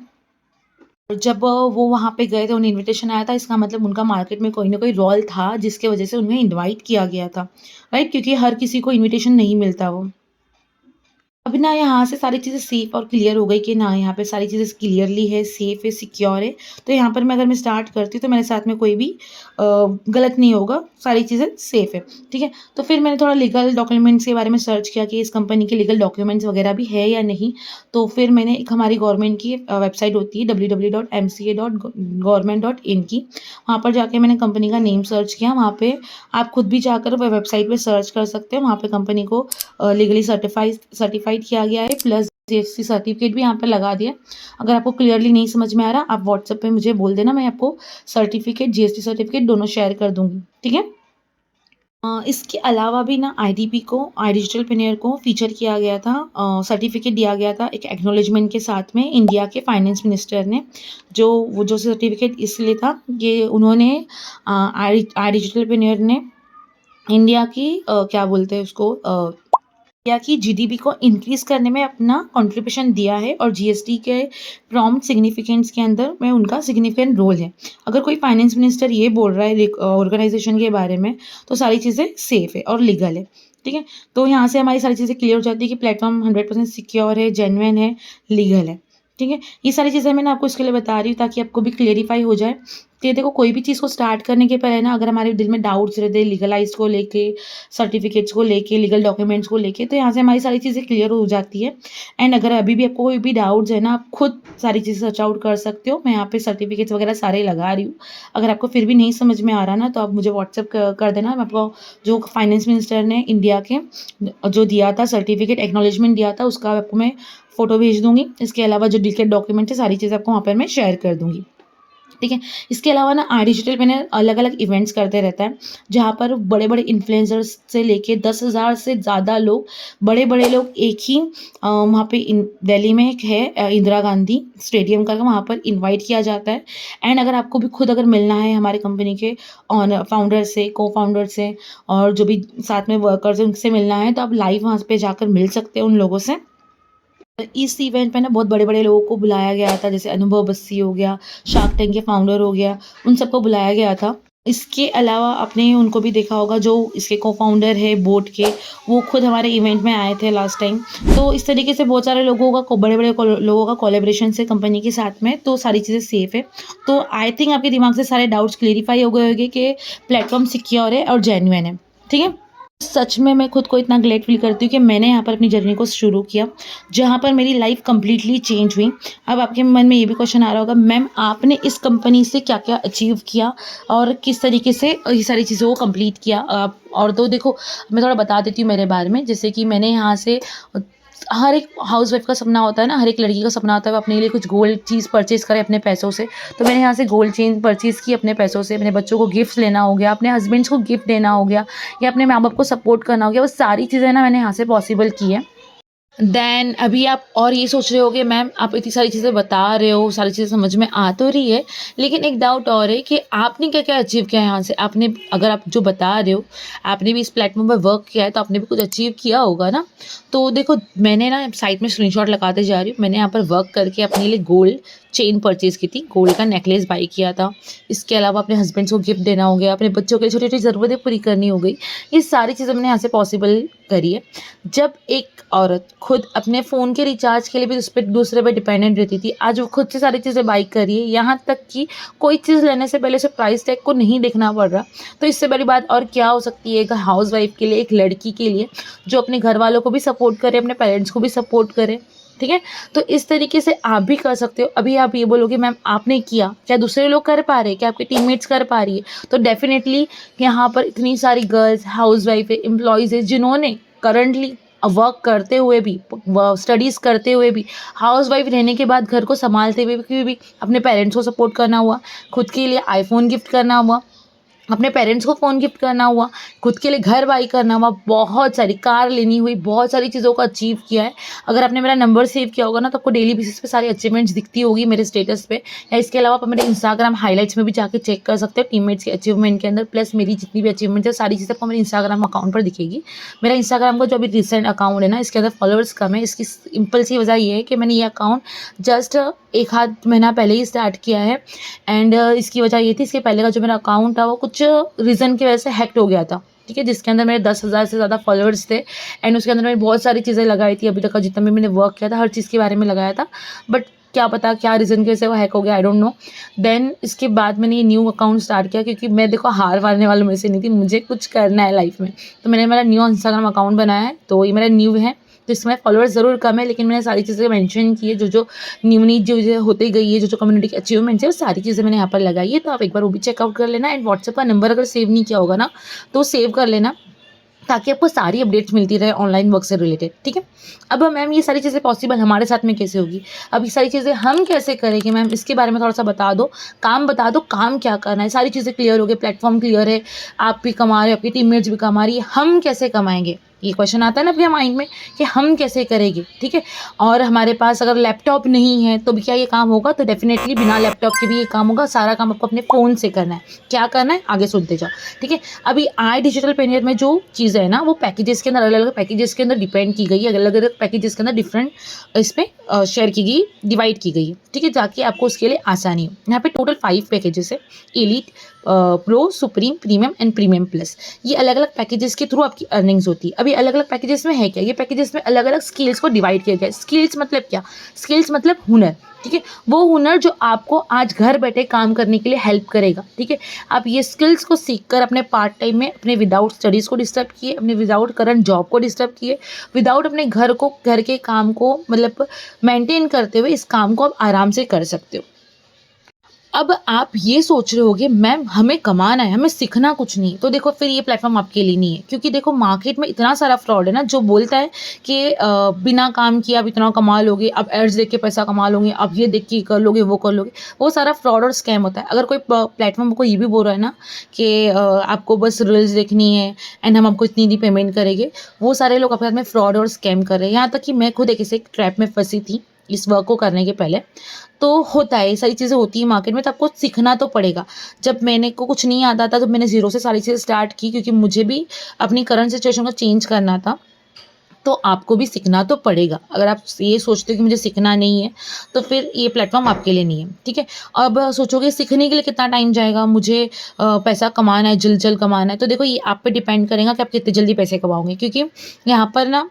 और जब वो वहाँ पे गए थे, उन्हें इन्विटेशन आया था, इसका मतलब उनका मार्केट में कोई ना कोई रोल था जिसकी वजह से उन्हें इनवाइट किया गया था, राइट? क्योंकि हर किसी को इन्विटेशन नहीं मिलता वो। अभी ना यहाँ से सारी चीज़ें सेफ़ और क्लियर हो गई कि ना यहाँ पे सारी चीज़ें क्लियरली है, सेफ़ है, सिक्योर है। तो यहाँ पर अगर मैं स्टार्ट करती हूँ तो मेरे साथ में कोई भी गलत नहीं होगा, सारी चीज़ें सेफ़ है, ठीक है? तो फिर मैंने थोड़ा लीगल डॉक्यूमेंट्स के बारे में सर्च किया कि इस कंपनी के लीगल डॉक्यूमेंट्स वगैरह भी है या नहीं। तो फिर मैंने एक हमारी गवर्नमेंट की वेबसाइट होती है www.mca.government.in की, वहाँ पर जाके मैंने कंपनी का नेम सर्च किया। वहाँ पे आप खुद भी जाकर वेबसाइट पे सर्च कर सकते हो। वहाँ पे कंपनी को लीगली सर्टिफाइड किया गया है, प्लस जीएसटी सर्टिफिकेट भी यहाँ पे लगा दिया। अगर आपको क्लियरली नहीं समझ में आ रहा, आप व्हाट्सएप पे मुझे बोल देना, मैं आपको सर्टिफिकेट, जीएसटी सर्टिफिकेट दोनों शेयर कर दूँगी, ठीक है? इसके अलावा भी ना आईडीपी को, आई डिजिटल पिनियर को फीचर किया गया था, सर्टिफिकेट दिया गया था एक एक्नॉलेजमेंट के साथ में इंडिया के फाइनेंस मिनिस्टर ने। जो सर्टिफिकेट इसलिए था कि उन्होंने आई डिजिटल पिनियर ने इंडिया की क्या बोलते हैं उसको, इंडिया की जीडीपी को इंक्रीज़ करने में अपना कंट्रीब्यूशन दिया है, और जीएसटी के प्रॉम्प्ट सिग्निफिकेंस के अंदर में उनका सिग्निफिकेंट रोल है। अगर कोई फाइनेंस मिनिस्टर ये बोल रहा है ऑर्गेनाइजेशन के बारे में, तो सारी चीज़ें सेफ़ है और लीगल है, ठीक है? तो यहाँ से हमारी सारी चीज़ें क्लियर हो जाती है कि प्लेटफॉर्म 100% सिक्योर है, जेन्युइन है, लीगल है, ठीक है? ये सारी चीज़ें मैंने आपको इसके लिए बता रही हूँ ताकि आपको भी क्लेरिफ़ाई हो जाए कि देखो, कोई भी चीज़ को स्टार्ट करने के पहले ना, अगर हमारे दिल में डाउट्स रहते हैं लीगलाइज़ को लेके, सर्टिफिकेट्स को लेके, लीगल डॉक्यूमेंट्स को लेके, तो यहाँ से हमारी सारी चीज़ें क्लियर हो जाती है। एंड अगर अभी भी आपको कोई भी डाउट्स है ना, आप खुद सारी चीज़ें सर्च आउट कर सकते हो। मैं यहाँ पे सर्टिफिकेट्स वगैरह सारे लगा रही हूँ। अगर आपको फिर भी नहीं समझ में आ रहा ना, तो आप मुझे व्हाट्सएप कर देना। मैं आपको जो फाइनेंस मिनिस्टर ने इंडिया के जो दिया था सर्टिफिकेट, एक्नॉलेजमेंट दिया था, उसका आपको मैं फ़ोटो भेज दूँगी। इसके अलावा जो डीटेल डॉक्यूमेंट है, सारी चीज़ें आपको वहाँ पर मैं शेयर कर दूँगी, ठीक है? इसके अलावा ना आई डिजिटल पिनियर अलग-अलग इवेंट्स करते रहता है, जहाँ पर बड़े-बड़े इन्फ्लुएंसर्स से लेके 10,000 से ज़्यादा लोग, बड़े-बड़े लोग एक ही वहाँ पे दिल्ली में एक है इंदिरा गांधी स्टेडियम का, वहाँ पर इनवाइट किया जाता है। एंड अगर आपको भी खुद अगर मिलना है हमारे कंपनी के फाउंडर से, को-फाउंडर से, और जो भी साथ में वर्कर्स हैं उनसे मिलना है, तो आप लाइव वहाँ पे जाकर मिल सकते हो उन लोगों से। इस इवेंट पे ना बहुत बड़े-बड़े लोगों को बुलाया गया था, जैसे अनुभव बस्सी हो गया, शार्क टैंक के फाउंडर हो गया, उन सबको बुलाया गया था। इसके अलावा आपने उनको भी देखा होगा, जो इसके को-फाउंडर है बोट के, वो खुद हमारे इवेंट में आए थे लास्ट टाइम। तो इस तरीके से बहुत सारे लोगों का बड़े-बड़े लोगों का कोलैबोरेशन है कंपनी के साथ में, तो सारी चीज़ें सेफ़ है। तो आई थिंक आपके दिमाग से सारे डाउट्स क्लेरिफ़ाई हो गए होंगे कि प्लेटफ़ॉर्म सिक्योर है और जेन्युइन है, ठीक है? सच में मैं खुद को इतना ग्लेड फ़ील करती हूँ कि मैंने यहाँ पर अपनी जर्नी को शुरू किया, जहाँ पर मेरी लाइफ़ कंप्लीटली चेंज हुई। अब आपके मन में ये भी क्वेश्चन आ रहा होगा, मैम आपने इस कंपनी से क्या-क्या अचीव किया और किस तरीके से ये सारी चीज़ों को कंप्लीट किया? और तो देखो, मैं थोड़ा बता देती हूँ मेरे बारे में। जैसे कि मैंने यहाँ से, हर एक हाउसवाइफ़ का सपना होता है ना, हर एक लड़की का सपना होता है वो अपने लिए कुछ गोल्ड चीज़ परचेज़ करे अपने पैसों से। तो मैंने यहाँ से गोल्ड चेन परचेज़ की अपने पैसों से। अपने बच्चों को गिफ्ट्स लेना हो गया, अपने हस्बैंड्स को गिफ्ट देना हो गया, या अपने माँ-बाप को सपोर्ट करना हो गया, वो सारी चीज़ें ना मैंने यहाँ से पॉसिबल की है। देन अभी आप और ये सोच रहे होगे, मैम आप इतनी सारी चीज़ें बता रहे हो, सारी चीज़ें समझ में आ तो रही है, लेकिन एक डाउट और है कि आपने क्या-क्या अचीव किया है यहाँ से? आपने, अगर आप जो बता रहे हो, आपने भी इस प्लेटफ़ॉर्म पर वर्क किया है, तो आपने भी कुछ अचीव किया होगा ना? तो देखो, मैंने ना साइट में स्क्रीनशॉट लगाते जा रही हूँ। मैंने यहाँ पर वर्क करके अपने लिए गोल्ड चेन परचेज़ की थी, गोल्ड का नेकलेस बाय किया था। इसके अलावा अपने हस्बैंड्स को गिफ्ट देना हो गया, अपने बच्चों के लिए छोटी-छोटी ज़रूरतें पूरी करनी हो गई। ये सारी चीज़ें मैंने यहाँ से पॉसिबल करी है। जब एक औरत खुद अपने फ़ोन के रिचार्ज के लिए भी दूसरे पे डिपेंडेंट रहती थी, आज वो खुद से सारी चीज़ें बाय कर रही है। यहाँ तक कि कोई चीज़ लेने से पहले उसे प्राइस टैग को नहीं देखना पड़ रहा। तो इससे बड़ी बात और क्या हो सकती है एक हाउसवाइफ़ के लिए, एक लड़की के लिए, जो अपने घर वालों को भी सपोर्ट करे, अपने पेरेंट्स को भी सपोर्ट करे, ठीक है? तो इस तरीके से आप भी कर सकते हो। अभी आप ये बोलोगे मैम आपने किया, क्या दूसरे लोग कर पा रहे हैं? क्या आपके टीममेट्स कर पा रही है? तो डेफ़िनेटली यहाँ पर इतनी सारी गर्ल्स, हाउसवाइफ़ है, एम्प्लॉइज़ है, जिन्होंने करंटली वर्क करते हुए भी, स्टडीज़ करते हुए भी, हाउसवाइफ़ रहने के बाद घर को सँभालते हुए भी अपने पेरेंट्स को सपोर्ट करना हुआ, खुद के लिए आईफ़ोन गिफ्ट करना हुआ, अपने पेरेंट्स को फ़ोन गिफ्ट करना हुआ, खुद के लिए घर बाई करना हुआ, बहुत सारी कार लेनी हुई, बहुत सारी चीज़ों को अचीव किया है। अगर आपने मेरा नंबर सेव किया होगा ना, तो आपको डेली बेसिस पे सारी अचीवमेंट्स दिखती होगी मेरे स्टेटस पे, या इसके अलावा आप मेरे इंस्टाग्राम हाइलाइट्स में भी जाके चेक कर सकते हो टीममेट्स के अचीवमेंट के अंदर, प्लस मेरी जितनी भी अचीवमेंट्स है सारी चीज़ें आपको मेरे इंस्टाग्राम अकाउंट पर दिखेगी। मेरा इंस्टाग्राम का जो अभी रिसेंट अकाउंट है ना, इसके अंदर फॉलोअर्स कम है। इसकी सिंपल सी वजह ये है कि मैंने ये अकाउंट जस्ट 1 आध महीना पहले ही स्टार्ट किया है, एंड इसकी वजह ये थी, इसके पहले का जो मेरा अकाउंट था वो कुछ रीज़न की वजह से हैक्ड हो गया था, ठीक है? जिसके अंदर मेरे 10,000 से ज़्यादा फॉलोअर्स थे, एंड उसके अंदर मैंने बहुत सारी चीज़ें लगाई थी। अभी तक का जितना भी मैंने वर्क किया था हर चीज़ के बारे में लगाया था, बट क्या पता क्या रीज़न की वजह से वो हैक हो गया, आई डोंट नो। देन इसके बाद मैंने ये न्यू अकाउंट स्टार्ट किया, क्योंकि मैं देखो हार मानने वालों में से नहीं थी, मुझे कुछ करना है लाइफ में। तो मैंने मेरा न्यू इंस्टाग्राम अकाउंट बनाया है, तो ये मेरा न्यू है। तो इसमें फॉलोअर्स ज़रूर कम है, लेकिन मैंने सारी चीज़ें मेंशन की है, जो न्यू जो होती गई है, जो कम्युनिटी की अचीवमेंट्स है, वो सारी चीज़ें मैंने यहाँ पर लगाई है। तो आप एक बार वो भी चेकआउट कर लेना, एंड व्हाट्सएप का नंबर अगर सेव नहीं किया होगा ना, तो सेव कर लेना, ताकि आपको सारी अपडेट्स मिलती रहे ऑनलाइन वर्क से रिलेटेड, ठीक है? अब मैम ये सारी चीज़ें पॉसिबल हमारे साथ में कैसे होगी? अब ये सारी चीज़ें हम कैसे करेंगे मैम, इसके बारे में थोड़ा-सा बता दो। काम बता दो, काम क्या करना है? सारी चीज़ें क्लियर हो गई, प्लेटफ़ॉर्म क्लियर है, आप भी कमा रहे हो, आपकी टीममेट्स भी कमा रही है, हम कैसे कमाएँगे? ये क्वेश्चन आता है ना अपने माइंड में कि हम कैसे करेंगे, ठीक है? और हमारे पास अगर लैपटॉप नहीं है, तो भी क्या ये काम होगा? तो डेफ़िनेटली बिना लैपटॉप के भी ये काम होगा। सारा काम आपको अपने फ़ोन से करना है। क्या करना है? आगे सुनते जाओ, ठीक है? अभी आई डिजिटल पेनियर में जो चीज़ें है ना, वो पैकेजेस के अंदर अलग-अलग पैकेजेस के अंदर डिपेंड की गई है, अलग-अलग पैकेजेस के अंदर डिफरेंट इसमें शेयर की गई, डिवाइड की गई है, ठीक है? ताकि आपको उसके लिए आसानी हो। यहाँ पे टोटल 5 पैकेजेस है, elite, pro, supreme, premium and premium plus. ये अलग-अलग पैकेजेस के थ्रू आपकी अर्निंग्स होती है। अभी अलग-अलग पैकेजेस में है क्या? ये पैकेजेस में अलग-अलग स्किल्स को डिवाइड किया गया है। स्किल्स मतलब क्या? स्किल्स मतलब हुनर, ठीक है? वो हुनर जो आपको आज घर बैठे काम करने के लिए हेल्प करेगा, ठीक है? आप ये स्किल्स को सीखकर अपने पार्ट टाइम में अपने विदाउट स्टडीज़ को डिस्टर्ब किए, अपने विदाउट करंट जॉब को डिस्टर्ब किए, विदाउट अपने घर के काम को मतलब मेंटेन करते हुए इस काम को आप आराम से कर सकते हो। अब आप ये सोच रहे होगे मैम हमें कमाना है, हमें सीखना कुछ नहीं, तो देखो फिर ये प्लेटफॉर्म आपके लिए नहीं है, क्योंकि देखो मार्केट में इतना सारा फ्रॉड है ना, जो बोलता है कि बिना काम किए आप इतना कमा लोगे, अब एड्स देख के पैसा कमा लोगे, अब ये देख के कर लोगे, वो कर लोगे, वो सारा फ्रॉड और स्कैम होता है। अगर कोई प्लेटफॉर्म को ये भी बोल रहा है ना कि आपको बस रील्स देखनी है एंड हम आपको इतनी पेमेंट करेंगे, वो सारे लोग अपने साथ में फ्रॉड और स्कैम कर रहे हैं। यहाँ तक कि मैं खुद एक ऐसे ट्रैप में फंसी थी इस वर्क को करने के पहले। तो होता है, ये सारी चीज़ें होती हैं मार्केट में, तो आपको सीखना तो पड़ेगा। जब मैंने को कुछ नहीं आता था, तो मैंने ज़ीरो से सारी चीज़ें स्टार्ट की, क्योंकि मुझे भी अपनी करंट सिचुएशन को चेंज करना था। तो आपको भी सीखना तो पड़ेगा। अगर आप ये सोचते हो कि मुझे सीखना नहीं है, तो फिर ये प्लेटफ़ॉर्म आपके लिए नहीं है, ठीक है? अब सोचोगे सीखने के लिए कितना टाइम जाएगा, मुझे पैसा कमाना है, जल्द-जल्द कमाना है, तो देखो ये आप पे डिपेंड करेगा कि आप कितनी जल्दी पैसे कमाओगे, क्योंकि यहाँ पर ना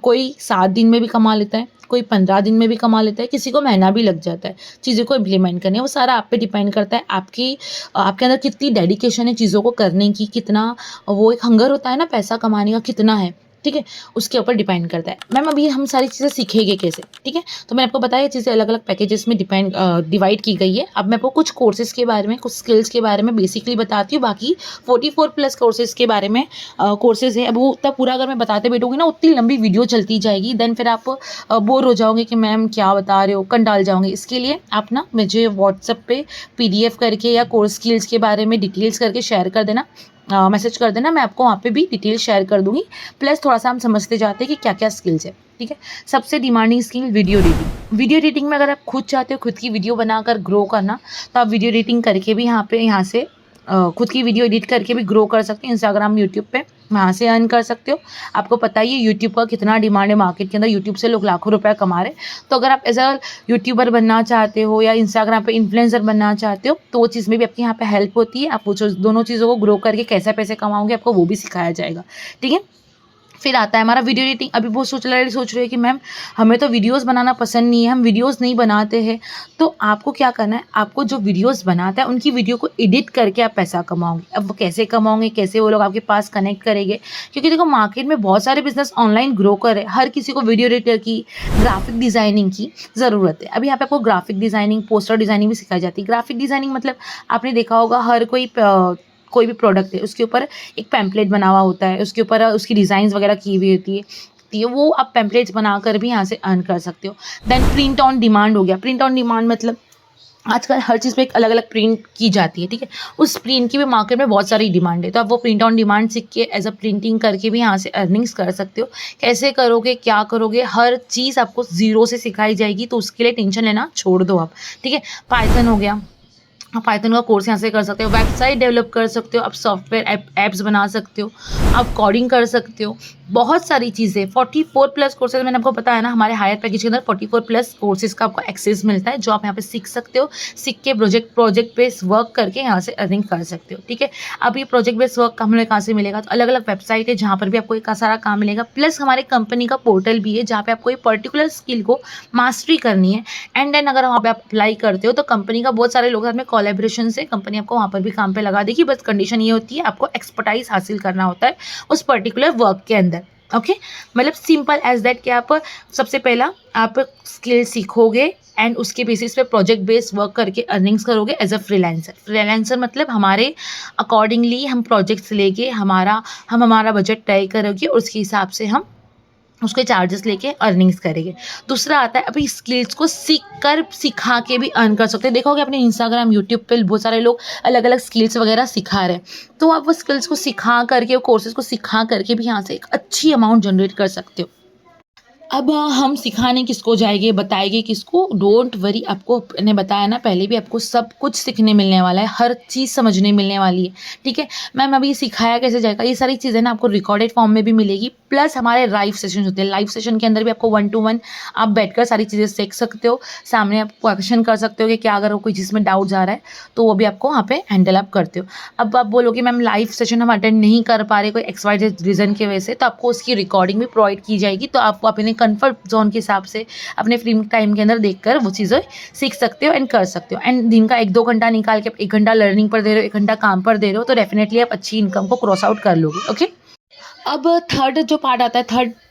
कोई 7 दिन में भी कमा लेता है, कोई 15 दिन में भी कमा लेता है, किसी को महीना भी लग जाता है चीज़ों को इम्प्लीमेंट करने। वो सारा आप पे डिपेंड करता है, आपके अंदर कितनी डेडिकेशन है चीज़ों को करने की, कितना वो एक हंगर होता है ना पैसा कमाने का, कितना है, ठीक है? उसके ऊपर डिपेंड करता है। मैम अभी हम सारी चीज़ें सीखेंगे कैसे, ठीक है? तो मैंने आपको बताया ये चीज़ें अलग-अलग पैकेजेस में डिवाइड की गई है। अब मैं आपको कुछ कोर्सेज़ के बारे में, कुछ स्किल्स के बारे में बेसिकली बताती हूँ, बाकी 44 प्लस कोर्सेज़ के बारे में कोर्सेज़ है। अब वो उतना पूरा अगर मैं बताते बैठूँगी ना, उतनी लंबी वीडियो चलती जाएगी, देन फिर आप बोर हो जाओगे कि मैम क्या बता रहे हो, कंटाल जाओगे। इसके लिए आप ना मुझे व्हाट्सएप पे PDF करके या कोर्स स्किल्स के बारे में डिटेल्स करके शेयर कर देना, मैसेज कर देना, मैं आपको वहाँ पे भी डिटेल शेयर कर दूँगी। प्लस थोड़ा-सा हम समझते जाते हैं कि क्या-क्या स्किल्स है, ठीक है? सबसे demanding skill video editing. Video editing में अगर आप खुद चाहते हो खुद की वीडियो बनाकर ग्रो करना, तो आप वीडियो एडिटिंग करके भी यहाँ से खुद की वीडियो एडिट करके भी ग्रो कर सकते हैं इंस्टाग्राम, यूट्यूब पे, वहाँ से अर्न कर सकते हो। आपको पता ही है यूट्यूब का कितना डिमांड है मार्केट के अंदर, यूट्यूब से लोग लाखों रुपया कमा रहे हैं। तो अगर आप एज़ अ यूट्यूबर बनना चाहते हो या इंस्टाग्राम पे इन्फ्लुएंसर बनना चाहते हो, तो वो चीज़ में भी आपकी यहाँ पे हेल्प होती है। आप वो दोनों चीज़ों को ग्रो करके कैसे पैसे कमाओगे, आपको वो भी सिखाया जाएगा, ठीक है? फिर आता है हमारा वीडियो एडिटिंग। अभी बहुत सोच रहे हैं कि मैम हमें तो वीडियोस बनाना पसंद नहीं है, हम वीडियोस नहीं बनाते हैं। तो आपको क्या करना है, आपको जो वीडियोस बनाता है उनकी वीडियो को एडिट करके आप पैसा कमाओगे। अब वो कैसे कमाओगे, कैसे वो लोग आपके पास कनेक्ट करेंगे, क्योंकि देखो मार्केट में बहुत सारे बिजनेस ऑनलाइन ग्रो कर रहे हैं। हर किसी को वीडियो एडिटर की, ग्राफिक डिज़ाइनिंग की ज़रूरत है। अभी यहाँ पे आपको ग्राफिक डिज़ाइनिंग, पोस्टर डिज़ाइनिंग भी सिखाई जाती है। ग्राफिक डिज़ाइनिंग मतलब आपने देखा होगा हर कोई भी प्रोडक्ट है उसके ऊपर एक पैम्पलेट बना हुआ होता है, उसके ऊपर उसकी डिज़ाइंस वगैरह की हुई होती है, वो आप पैम्पलेट्स बनाकर भी यहाँ से अर्न कर सकते हो। देन प्रिंट ऑन डिमांड हो गया। प्रिंट ऑन डिमांड मतलब आजकल हर चीज़ पे एक अलग अलग प्रिंट की जाती है, ठीक है। उस प्रिंट की भी मार्केट में बहुत सारी डिमांड है, तो आप वो प्रिंट ऑन डिमांड सीख के एज अ प्रिंटिंग करके भी यहाँ से अर्निंग्स कर सकते हो। कैसे करोगे, क्या करोगे, हर चीज़ आपको ज़ीरो से सिखाई जाएगी, तो उसके लिए टेंशन लेना छोड़ दो आप, ठीक है। पाइथन हो गया, आप पाइथन का कोर्स यहाँ से कर सकते हो। वेबसाइट डेवलप कर सकते हो, आप सॉफ्टवेयर एप्स बना सकते हो, आप कोडिंग कर सकते हो, बहुत सारी चीज़ें। 44+ कोर्सेज मैंने आपको बताया ना, हमारे हायर पैकेज के अंदर 44+ कोर्सेज का आपको एक्सेस मिलता है, जो आप यहाँ पे सीख सकते हो। सीख के प्रोजेक्ट बेस्ड वर्क करके यहाँ से अर्निंग कर सकते हो, ठीक है। अब ये प्रोजेक्ट बेस्ड वर्क काम हमें कहाँ से मिलेगा, तो अलग अलग वेबसाइट है जहाँ पर भी आपको एक सारा काम मिलेगा। प्लस हमारे कंपनी का पोर्टल भी है जहाँ पे आपको एक पर्टिकुलर स्किल को मास्टरी करनी है, एंड देन अगर वहाँ पे आप अप्लाई करते हो तो कंपनी का बहुत सारे लोग साथ में कोलैबोरेशन से कंपनी आपको वहाँ पर भी काम पे लगा देगी। बस कंडीशन ये होती है आपको एक्सपर्टाइज हासिल करना होता है उस पर्टिकुलर वर्क के अंदर, ओके। मतलब सिंपल एज दैट कि आप सबसे पहला आप स्किल सीखोगे एंड उसके बेसिस पे प्रोजेक्ट बेस्ड वर्क करके अर्निंग्स करोगे एज अ फ्रीलांसर। फ्रीलांसर मतलब हमारे अकॉर्डिंगली हम प्रोजेक्ट्स लेके हमारा बजट तय करोगे और उसके हिसाब से हम उसके चार्जेस लेके अर्निंग्स करेंगे। दूसरा आता है अभी स्किल्स को सिखा के भी अर्न कर सकते हैं। देखोगे अपने इंस्टाग्राम, यूट्यूब पे बहुत सारे लोग अलग अलग स्किल्स वगैरह सिखा रहे हैं, तो आप वो स्किल्स को सिखा करके, वो कोर्सेज को सिखा करके भी यहाँ से एक अच्छी अमाउंट जनरेट कर सकते हो। अब हम सिखाने किसको जाएंगे, बताएंगे किसको, डोंट वरी। आपको मैंने बताया ना पहले भी, आपको सब कुछ सीखने मिलने वाला है, हर चीज़ समझने मिलने वाली है, ठीक है। मैम अभी सिखाया कैसे जाएगा, ये सारी चीज़ें ना आपको रिकॉर्डेड फॉर्म में भी मिलेगी। प्लस हमारे लाइव सेशन होते हैं, लाइव सेशन के अंदर भी आपको 1 to 1 आप बैठकर सारी चीज़ें सीख सकते हो। सामने आप क्वेश्चन कर सकते हो कि क्या अगर कोई जिसमें डाउट जा रहा है तो वो भी आपको वहाँ पे हैंडल अप करते हो। अब आप बोलोगे मैम लाइव सेशन हम अटेंड नहीं कर पा रहे कोई XYZ रीज़न की वजह से, तो आपको उसकी रिकॉर्डिंग भी प्रोवाइड की जाएगी, तो आपको अपने कंफर्ट जोन के हिसाब से अपने फ्री टाइम के अंदर देखकर वो चीज़ें सीख सकते हो एंड कर सकते हो। एंड दिन का 1-2 घंटा निकाल के आप 1 घंटा लर्निंग पर दे रहे हो, 1 घंटा काम पर दे रहे हो, तो डेफिनेटली आप अच्छी इनकम को क्रॉस आउट कर लोगे, ओके। अब थर्ड जो पार्ट आता है,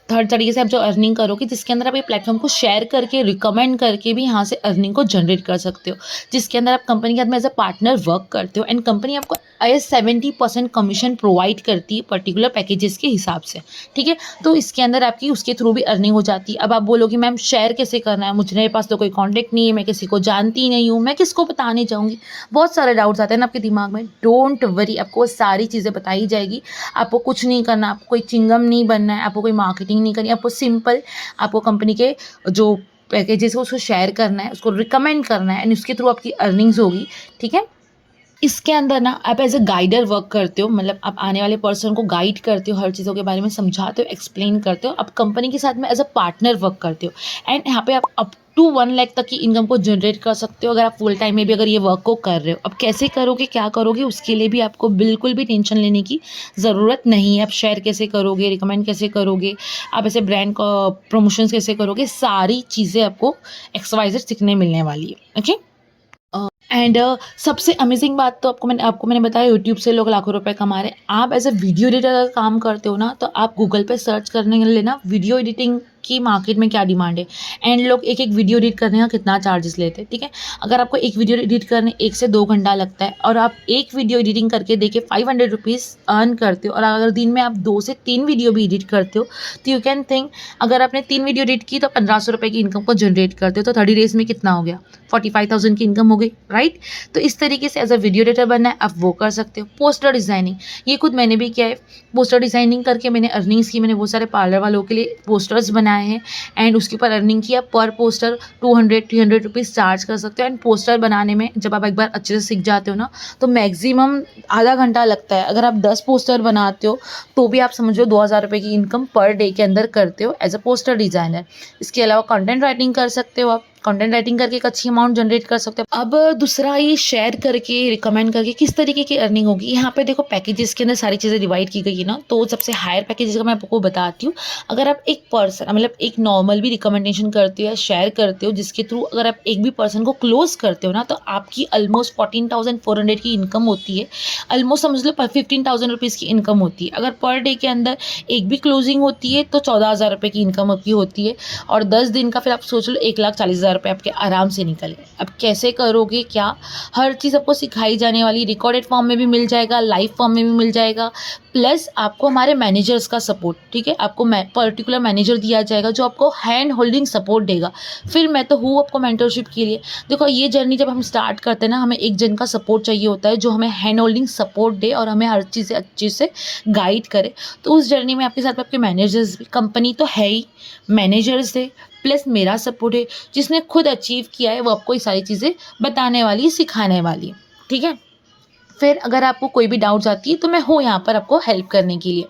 थर्ड तरीके से आप जो अर्निंग करोगे, जिसके अंदर आप ये प्लेटफॉर्म को शेयर करके, रिकमेंड करके भी यहाँ से अर्निंग को जनरेट कर सकते हो, जिसके अंदर आप कंपनी के साथ में एज अ पार्टनर वर्क करते हो एंड कंपनी आपको 70% कमीशन प्रोवाइड करती है पर्टिकुलर पैकेजेस के हिसाब से, ठीक है। तो इसके अंदर आपकी उसके थ्रू भी अर्निंग हो जाती है। अब आप बोलोगे मैम शेयर कैसे करना है, मुझे मेरे पास तो कोई कॉन्टैक्ट नहीं है, मैं किसी को जानती नहीं हूँ, मैं किसको बताने जाऊँगी, बहुत सारे डाउट्स आते हैं ना आपके दिमाग में। डोंट वरी, आपको सारी चीज़ें बताई जाएगी। आपको कुछ नहीं करना, आपको कोई चिंगम नहीं बनना है, आपको कोई मार्केटिंग नहीं करनी, आपको सिंपल आपको कंपनी के जो पैकेजेस है उसको शेयर करना है, उसको रिकमेंड करना है एंड उसके थ्रू आपकी अर्निंग्स होगी, ठीक है। इसके अंदर ना आप एज अ गाइडर वर्क करते हो, मतलब आप आने वाले पर्सन को गाइड करते हो, हर चीज़ों के बारे में समझाते हो, एक्सप्लेन करते हो। आप कंपनी के साथ में एज अ पार्टनर वर्क करते हो एंड यहाँ पे आप अप टू 1 लाख तक की इनकम को जनरेट कर सकते हो, अगर आप फुल टाइम में भी अगर ये वर्क को कर रहे हो। अब कैसे करोगे, क्या करोगे, उसके लिए भी आपको बिल्कुल भी टेंशन लेने की ज़रूरत नहीं है। आप शेयर कैसे करोगे, रिकमेंड कैसे करोगे, आप ऐसे ब्रांड का प्रमोशंस कैसे करोगे, सारी चीज़ें आपको XYZ सीखने मिलने वाली है, ओके। एंड सबसे अमेजिंग बात तो आपको मैंने बताया, यूट्यूब से लोग लाखों रुपए कमा रहे हैं। आप एज अ वीडियो एडिटर अगर काम करते हो ना, तो आप गूगल पे सर्च करने के लिए ना वीडियो एडिटिंग की मार्केट में क्या डिमांड है एंड लोग एक विडियो एडिट करने का कितना चार्जेस लेते हैं, ठीक है। अगर आपको एक वीडियो एडिट करने 1 से 2 घंटा लगता है और आप एक वीडियो एडिटिंग करके देके 500 रुपीज़ अर्न करते हो, और अगर दिन में आप 2 से 3 वीडियो भी एडिट करते हो, तो यू कैन थिंक अगर आपने 3 वीडियो एडिट की तो 1500 रुपये की इनकम को जनरेट करते हो, तो 30 डेज में कितना हो गया, 45,000 की इनकम हो गई, राइट। तो इस तरीके से एज अ वीडियो एडिटर बनना है, आप वो कर सकते हो। पोस्टर डिज़ाइनिंग, ये खुद मैंने भी किया है। पोस्टर डिज़ाइनिंग करके मैंने अर्निंग्स की, मैंने बहुत सारे पार्लर वालों के लिए पोस्टर्स बनाए हैं एंड उसके ऊपर अर्निंग किया। पर पोस्टर 200-300 रुपीज़ चार्ज कर सकते हो एंड पोस्टर बनाने में जब आप एक बार अच्छे से सीख जाते हो ना, तो मैक्सिमम आधा घंटा लगता है। अगर आप 10 पोस्टर बनाते हो तो भी आप समझो 2000 रुपये की इनकम पर डे के अंदर करते हो एज अ पोस्टर डिज़ाइनर। इसके अलावा कंटेंट राइटिंग कर सकते हो आप, कंटेंट राइटिंग करके एक अच्छी अमाउंट जनरेट कर सकते हो। अब दूसरा, ये शेयर करके रिकमेंड करके किस तरीके की अर्निंग होगी। यहाँ पे देखो पैकेजेस के अंदर सारी चीज़ें डिवाइड की गई है ना, तो सबसे हायर पैकेजेस का मैं आपको बताती हूँ। अगर आप एक पर्सन मतलब एक नॉर्मल भी रिकमेंडेशन करते हो या शेयर करते हो, जिसके थ्रू अगर आप एक भी पर्सन को क्लोज करते हो ना, तो आपकी ऑलमोस्ट 14,400 की इनकम होती है। ऑलमोस्ट समझ लो 15,000 रुपीज़ की इनकम होती है। अगर पर डे के अंदर एक भी क्लोजिंग होती है तो 14,000 रुपये की इनकम आपकी होती है। और 10 दिन का फिर आप सोच लो 1,40,000 रुपये आपके आराम से निकले। अब कैसे करोगे क्या, हर चीज़ आपको सिखाई जाने वाली, रिकॉर्डेड फॉर्म में भी मिल जाएगा, लाइव फॉर्म में भी मिल जाएगा, प्लस आपको हमारे मैनेजर्स का सपोर्ट, ठीक है, आपको पर्टिकुलर मैनेजर दिया जाएगा जो आपको हैंड होल्डिंग सपोर्ट देगा। फिर मैं तो हूँ आपको मेंटरशिप के लिए। देखो ये जर्नी जब हम स्टार्ट करते हैं ना, हमें एक जन का सपोर्ट चाहिए होता है जो हमें हैंड होल्डिंग सपोर्ट दे और हमें हर चीज़ से अच्छे से गाइड करे। तो उस जर्नी में आपके साथ आपके मैनेजर्स भी, कंपनी तो है ही, मैनेजर्स है, प्लस मेरा सपोर्ट है, जिसने खुद अचीव किया है वो आपको ये सारी चीज़ें बताने वाली, सिखाने वाली है, ठीक है। फिर अगर आपको कोई भी डाउट्स आती है तो मैं हूँ यहाँ पर आपको हेल्प करने के लिए।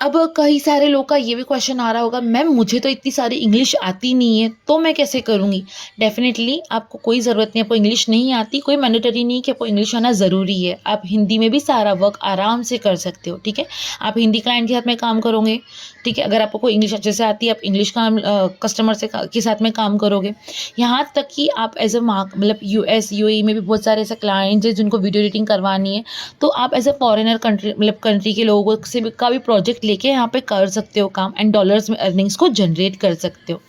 अब कई सारे लोग का ये भी क्वेश्चन आ रहा होगा, मैम मुझे तो इतनी सारी इंग्लिश आती नहीं है तो मैं कैसे करूँगी। डेफिनेटली आपको कोई ज़रूरत नहीं, आपको इंग्लिश नहीं आती, कोई मैंडेटरी नहीं कि आपको इंग्लिश आना ज़रूरी है। आप हिंदी में भी सारा वर्क आराम से कर सकते हो, ठीक है। आप हिंदी क्लाइंट के साथ में काम करोगे, ठीक है। अगर आपको कोई इंग्लिश अच्छे से आती है, आप इंग्लिश का कस्टमर से के साथ में काम करोगे। यहाँ तक कि आप एज अ मतलब US UAE में भी बहुत सारे ऐसे क्लाइंट्स हैं जिनको वीडियो एडिटिंग करवानी है, तो आप एज अ फॉरेनर कंट्री मतलब कंट्री के लोगों से भी का भी प्रोजेक्ट लेके यहाँ पे कर सकते हो काम, एंड डॉलर्स में अर्निंग्स को जनरेट कर सकते हो।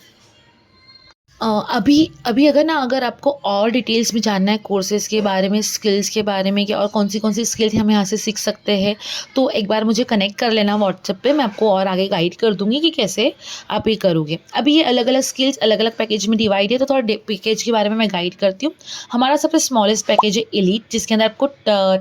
अभी अभी अगर ना, अगर आपको और डिटेल्स में जानना है कोर्सेज़ के बारे में, स्किल्स के बारे में, कि और कौन सी स्किल्स हम यहाँ से सीख सकते हैं, तो एक बार मुझे कनेक्ट कर लेना व्हाट्सएप पे, मैं आपको और आगे गाइड कर दूँगी कि कैसे आप ये करोगे। अभी ये अलग-अलग स्किल्स अलग-अलग पैकेज में डिवाइड है, तो थोड़ा पैकेज के बारे में मैं गाइड करती हूँ। हमारा सबसे स्मॉलेस्ट पैकेज है एलीट, जिसके अंदर आपको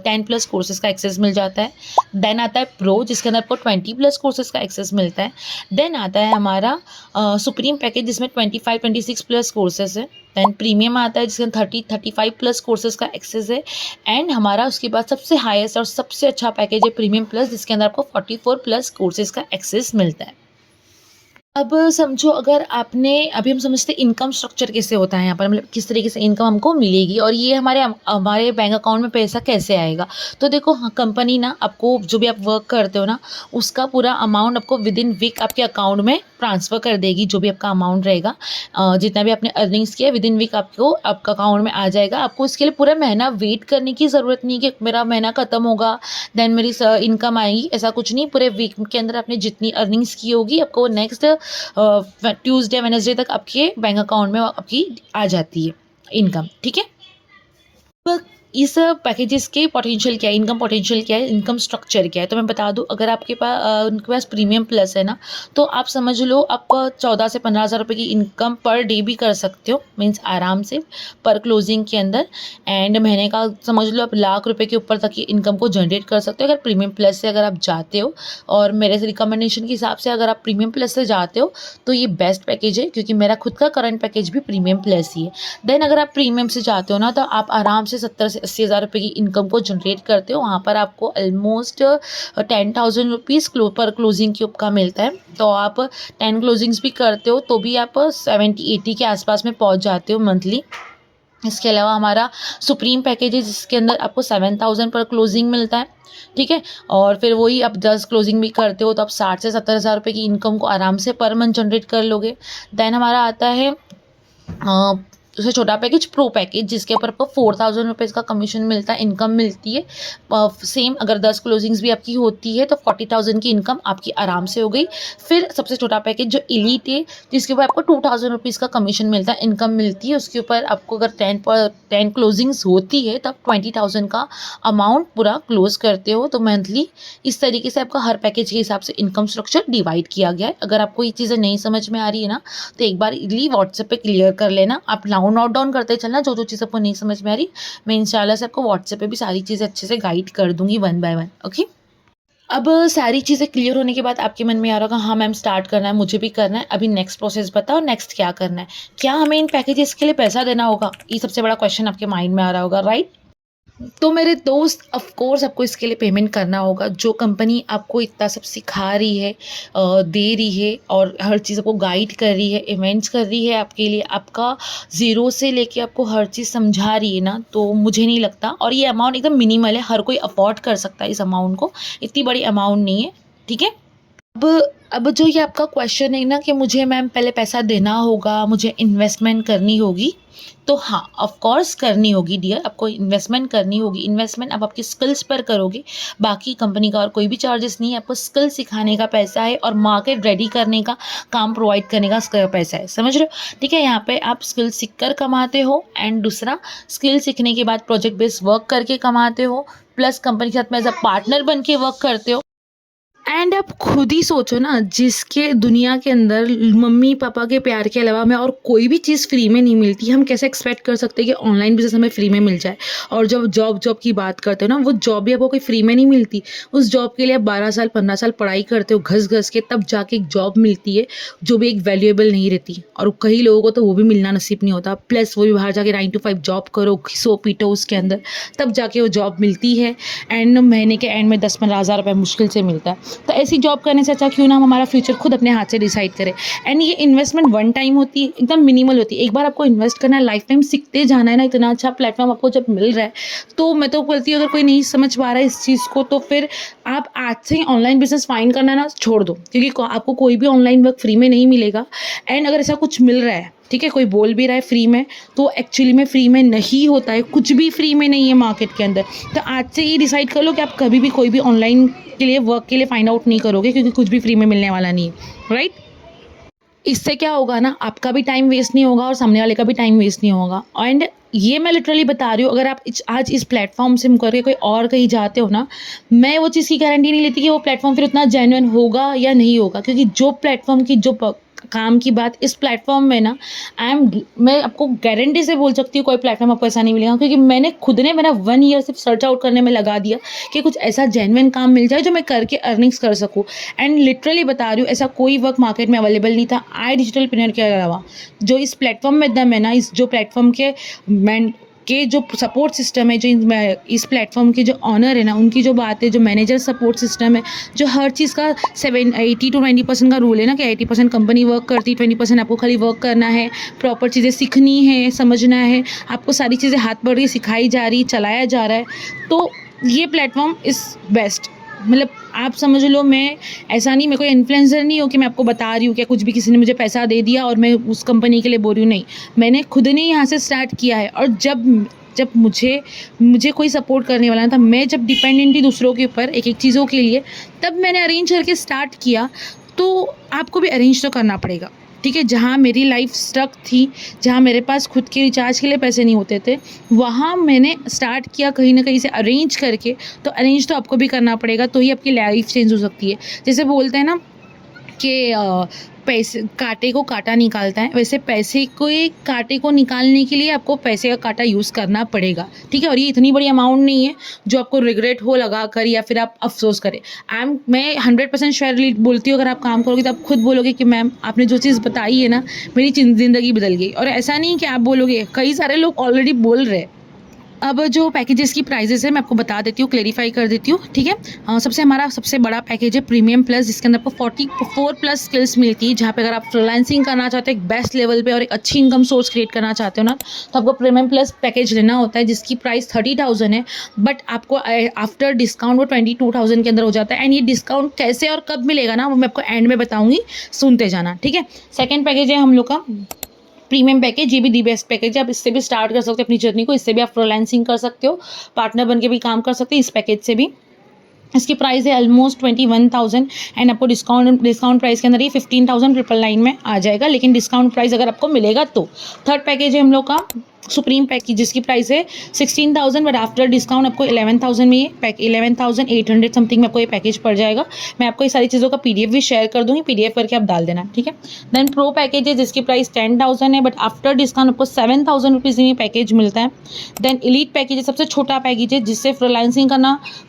10+ कोर्सेज़ का एक्सेस मिल जाता है। देन आता है प्रो, जिसके अंदर आपको 20+ कोर्सेज़ का एक्सेस मिलता है। देन आता है हमारा सुप्रीम पैकेज, जिसमें 25-26+ कोर्सेज है। दैन प्रीमियम आता है जिसमें 30-35+ कोर्सेज का एक्सेस है। एंड हमारा उसके बाद सबसे हाईएस्ट और सबसे अच्छा पैकेज है प्रीमियम प्लस, जिसके अंदर आपको 44+ कोर्सेज का एक्सेस मिलता है। अब समझो, अगर आपने अभी हम समझते हैं इनकम स्ट्रक्चर कैसे होता है यहाँ पर, मतलब किस तरीके से इनकम हमको मिलेगी और ये हमारे हमारे बैंक अकाउंट में पैसा कैसे आएगा। तो देखो कंपनी ना आपको जो भी आप वर्क करते हो ना, उसका पूरा अमाउंट आपको विद इन वीक आपके अकाउंट में ट्रांसफ़र कर देगी। जो भी आपका अमाउंट रहेगा, जितना भी आपने अर्निंग्स किया विद इन वीक आपको आपका अकाउंट में आ जाएगा। आपको इसके लिए पूरा महीना वेट करने की ज़रूरत नहीं कि मेरा महीना ख़त्म होगा देन मेरी इनकम आएगी, ऐसा कुछ नहीं। पूरे वीक के अंदर आपने जितनी अर्निंग्स की होगी आपको नेक्स्ट ट्यूसडे वेडनेसडे तक आपके बैंक अकाउंट में आपकी आ जाती है इनकम, ठीक है। अब इस पैकेजेस के पोटेंशियल क्या है, इनकम पोटेंशियल क्या है, इनकम स्ट्रक्चर क्या है, तो मैं बता दूं। अगर आपके पास उनके पास प्रीमियम प्लस है ना, तो आप समझ लो आप 14 से 15,000 रुपये की इनकम पर डे भी कर सकते हो, मीन्स आराम से पर क्लोजिंग के अंदर। एंड महीने का समझ लो आप लाख रुपए के ऊपर तक की इनकम को जनरेट कर सकते हो अगर प्रीमियम प्लस से अगर आप जाते हो। और मेरे रिकमेंडेशन के हिसाब से अगर आप प्रीमियम प्लस से जाते हो तो ये बेस्ट पैकेज है, क्योंकि मेरा खुद का करंट पैकेज भी प्रीमियम प्लस ही है। देन अगर आप प्रीमियम से जाते हो ना, तो आप आराम से 70 से 80,000 रुपये की इनकम को जनरेट करते हो। वहाँ पर आपको ऑलमोस्ट 10,000 रुपीज़ पर क्लोजिंग के का मिलता है। तो आप 10 क्लोजिंग्स भी करते हो तो भी आप 70-80 के आसपास में पहुँच जाते हो मंथली। इसके अलावा हमारा सुप्रीम पैकेज है, जिसके अंदर आपको 7,000 पर क्लोजिंग मिलता है, ठीक है। और फिर वही आप 10 क्लोजिंग भी करते हो तो आप 60 से 70,000 रुपये की इनकम को आराम से पर मंथ जनरेट कर लोगे। देन हमारा आता है उससे छोटा पैकेज प्रो पैकेज, जिसके ऊपर आपको 4,000 रुपीज़ का कमीशन मिलता है, इनकम मिलती है। सेम अगर 10 क्लोजिंग्स भी आपकी होती है तो 40,000 की इनकम आपकी आराम से हो गई। फिर सबसे छोटा पैकेज जो एलीट है, जिसके ऊपर आपको 2,000 रुपीज़ का कमीशन मिलता है, इनकम मिलती है। उसके ऊपर आपको अगर 10 क्लोजिंग्स होती है तब 20,000 का अमाउंट पूरा क्लोज करते हो। तो मंथली इस तरीके से आपका हर पैकेज के हिसाब से इनकम स्ट्रक्चर डिवाइड किया गया है। अगर आपको ये चीज़ें नहीं समझ में आ रही है ना, तो एक बार इजली व्हाट्सएप पे क्लियर कर लेना। आप नोट डाउन करते चलना जो चीज़ आपको नहीं समझ में आ रही। मैं इंशाल्लाह से आपको व्हाट्सएप पे भी सारी चीज़ें अच्छे से गाइड कर दूंगी 1 बाय 1, ओके। अब सारी चीज़ें क्लियर होने के बाद आपके मन में आ रहा होगा, हाँ मैम स्टार्ट करना है, मुझे भी करना है, अभी नेक्स्ट प्रोसेस बताओ, नेक्स्ट क्या करना है, क्या हमें इन पैकेजेस के लिए पैसा देना होगा, ये सबसे बड़ा क्वेश्चन आपके माइंड में आ रहा होगा, राइट। तो मेरे दोस्त, ऑफ कोर्स आपको इसके लिए पेमेंट करना होगा। जो कंपनी आपको इतना सब सिखा रही है, दे रही है और हर चीज़ आपको गाइड कर रही है, इवेंट्स कर रही है आपके लिए, आपका ज़ीरो से लेके आपको हर चीज़ समझा रही है ना, तो मुझे नहीं लगता, और ये अमाउंट एकदम मिनिमल है, हर कोई अफ़ोर्ड कर सकता है इस अमाउंट को, इतनी बड़ी अमाउंट नहीं है, ठीक है? अब अब जो ये आपका क्वेश्चन है ना कि मुझे मैम पहले पैसा देना होगा, मुझे इन्वेस्टमेंट करनी होगी, तो हाँ, ऑफ कोर्स करनी होगी डियर, आपको इन्वेस्टमेंट करनी होगी। इन्वेस्टमेंट आप आपकी स्किल्स पर करोगे, बाकी कंपनी का और कोई भी चार्जेस नहीं है, आपको स्किल सिखाने का पैसा है और मार्केट रेडी करने का, काम प्रोवाइड करने का पैसा है, समझ रहे हो? ठीक है, यहाँ पे आप स्किल सीख कर कमाते हो, एंड दूसरा स्किल सीखने के बाद प्रोजेक्ट बेस्ड वर्क करके कमाते हो, प्लस कंपनी के साथ में एज अ पार्टनर बन के वर्क करते हो। एंड आप खुद ही सोचो ना, जिसके दुनिया के अंदर मम्मी पापा के प्यार के अलावा हमें और कोई भी चीज़ फ्री में नहीं मिलती, हम कैसे एक्सपेक्ट कर सकते हैं कि ऑनलाइन बिजनेस हमें फ्री में मिल जाए। और जब जॉब की बात करते हो ना, वो जॉब भी आपको कोई फ्री में नहीं मिलती। उस जॉब के लिए आप 12 साल 15 साल पढ़ाई करते हो घस घस के, तब जाके एक जॉब मिलती है जो भी एक वैल्यूएबल नहीं रहती, और कई लोगों को तो वो भी मिलना नसीब नहीं होता। प्लस वो भी बाहर जाके 9 to 5 जॉब करो, घिसो पीटो उसके अंदर, तब जाके वो जॉब मिलती है, एंड महीने के एंड में 10-15 हज़ार रुपये मुश्किल से मिलता है। तो ऐसी जॉब करने से अच्छा क्यों ना हम हमारा फ्यूचर खुद अपने हाथ से डिसाइड करें। एंड ये इन्वेस्टमेंट वन टाइम होती है, एकदम मिनिमल होती है, एक बार आपको इन्वेस्ट करना है, लाइफ टाइम सीखते जाना है ना। इतना अच्छा प्लेटफॉर्म आपको जब मिल रहा है, तो मैं तो बोलती हूँ अगर कोई नहीं समझ पा रहा है इस चीज़ को, तो फिर आप आज से ही ऑनलाइन बिजनेस फाइंड करना ना छोड़ दो, क्योंकि आपको कोई भी ऑनलाइन वर्क फ्री में नहीं मिलेगा। एंड अगर ऐसा कुछ मिल रहा है, ठीक है, कोई बोल भी रहा है फ्री में, तो एक्चुअली में फ्री में नहीं होता है, कुछ भी फ्री में नहीं है मार्केट के अंदर। तो आज से ही डिसाइड कर लो कि आप कभी भी कोई भी ऑनलाइन के लिए वर्क के लिए फाइंड आउट नहीं करोगे, क्योंकि कुछ भी फ्री में मिलने वाला नहीं है, राइट? इससे क्या होगा ना, आपका भी टाइम वेस्ट नहीं होगा और सामने वाले का भी टाइम वेस्ट नहीं होगा। एंड ये मैं लिटरली बता रही हूँ, अगर आप आज इस प्लेटफॉर्म से मुकर के कोई और कहीं जाते हो ना, मैं वो चीज़ की गारंटी नहीं लेती कि वो प्लेटफॉर्म फिर उतना जेन्युइन होगा या नहीं होगा, क्योंकि जो प्लेटफॉर्म की जो काम की बात इस प्लेटफॉर्म में ना, मैं आपको गारंटी से बोल सकती हूँ कोई प्लेटफॉर्म आपको ऐसा नहीं मिलेगा, क्योंकि मैंने खुद ने मेरा 1 ईयर सिर्फ सर्च आउट करने में लगा दिया कि कुछ ऐसा जेन्युइन काम मिल जाए जो मैं करके अर्निंग्स कर सकूँ। एंड लिटरली बता रही हूँ, ऐसा कोई वर्क मार्केट में अवेलेबल नहीं था आई डिजिटल प्लेनर के अलावा। जो इस प्लेटफॉर्म में दम है ना, इस जो प्लेटफॉर्म के जो सपोर्ट सिस्टम है, जो इस प्लेटफॉर्म के जो ऑनर है ना, उनकी जो बात है, जो मैनेजर सपोर्ट सिस्टम है, जो हर चीज़ का 80 to 90% का रूल है ना, कि 80% कंपनी वर्क करती है, 20% आपको खाली वर्क करना है, प्रॉपर चीज़ें सीखनी है, समझना है, आपको सारी चीज़ें हाथ पढ़ के सिखाई जा रही, चलाया जा रहा है। तो ये प्लेटफॉर्म इज़ बेस्ट। मतलब आप समझ लो, मैं ऐसा नहीं, मैं कोई इन्फ्लुएंसर नहीं हूँ कि मैं आपको बता रही हूँ कि कुछ भी किसी ने मुझे पैसा दे दिया और मैं उस कंपनी के लिए बोल रही हूँ, नहीं, मैंने खुद ने यहाँ से स्टार्ट किया है। और जब मुझे कोई सपोर्ट करने वाला था, मैं जब डिपेंडेंट थी दूसरों के ऊपर एक एक चीज़ों के लिए, तब मैंने अरेंज करके स्टार्ट किया। तो आपको भी अरेंज तो करना पड़ेगा, ठीक है? जहाँ मेरी लाइफ स्टक थी, जहाँ मेरे पास खुद के रिचार्ज के लिए पैसे नहीं होते थे, वहाँ मैंने स्टार्ट किया कहीं ना कहीं से अरेंज करके। तो अरेंज तो आपको भी करना पड़ेगा, तो ही आपकी लाइफ चेंज हो सकती है। जैसे बोलते हैं ना कि पैसे कांटे को कांटा निकालता है, वैसे पैसे को कांटे को निकालने के लिए आपको पैसे का कांटा यूज़ करना पड़ेगा, ठीक है? और ये इतनी बड़ी अमाउंट नहीं है जो आपको रिग्रेट हो लगा कर, या फिर आप अफसोस करें। मैं 100% श्योरली बोलती हूँ, अगर आप काम करोगे तो आप खुद बोलोगे कि मैम आपने जो चीज़ बताई है ना, मेरी ज़िंदगी बदल गई। और ऐसा नहीं कि आप बोलोगे, कई सारे लोग ऑलरेडी बोल रहे हैं। अब जो पैकेजेस की प्राइजेस है मैं आपको बता देती हूँ, क्लेरिफाई कर देती हूँ, ठीक है? हमारा सबसे बड़ा पैकेज है प्रीमियम प्लस, जिसके अंदर आपको 44 प्लस स्किल्स मिलती है। जहाँ पे अगर आप फ्रीलांसिंग करना चाहते हो एक बेस्ट लेवल पे और एक अच्छी इनकम सोर्स क्रिएट करना चाहते हो ना, तो आपको प्रीमियम प्लस पैकेज लेना होता है, जिसकी प्राइस 30,000 है, बट आपको आफ्टर डिस्काउंट वो 22,000 के अंदर हो जाता है। एंड ये डिस्काउंट कैसे और कब मिलेगा ना, वो मैं आपको एंड में बताऊँगी, सुनते जाना, ठीक है? सेकेंड पैकेज है हम लोग का प्रीमियम पैकेज, ये भी दी बेस्ट पैकेज है। आप इससे भी स्टार्ट कर सकते हो अपनी जर्नी को, इससे भी आप फ्रीलांसिंग कर सकते हो, पार्टनर बन के भी काम कर सकते हैं इस पैकेज से भी। इसकी प्राइस है ऑलमोस्ट 21,000, एंड आपको डिस्काउंट प्राइस के अंदर ये 15,999 में आ जाएगा, लेकिन डिस्काउंट प्राइस अगर आपको मिलेगा तो। थर्ड पैकेज है हम लोग का सुप्रीम पैकेज, जिसकी प्राइस है 16,000, बट आफ्टर डिस्काउंट आपको 11,000 में, ये 11,800 समथिंग में आपको ये पैकेज पड़ जाएगा। मैं आपको ये सारी चीज़ों का PDF भी शेयर कर दूँगी, PDF करके आप डाल देना, ठीक है? देन प्रो पैकेज है, जिसकी प्राइस 10,000 है, बट आफ्टर डिस्काउंट आपको 7,000 रुपीज़ में पैकेज मिलता है। देन एलीट पैकेज है, सबसे छोटा पैकेज है, जिससे फ्रीलांसिंग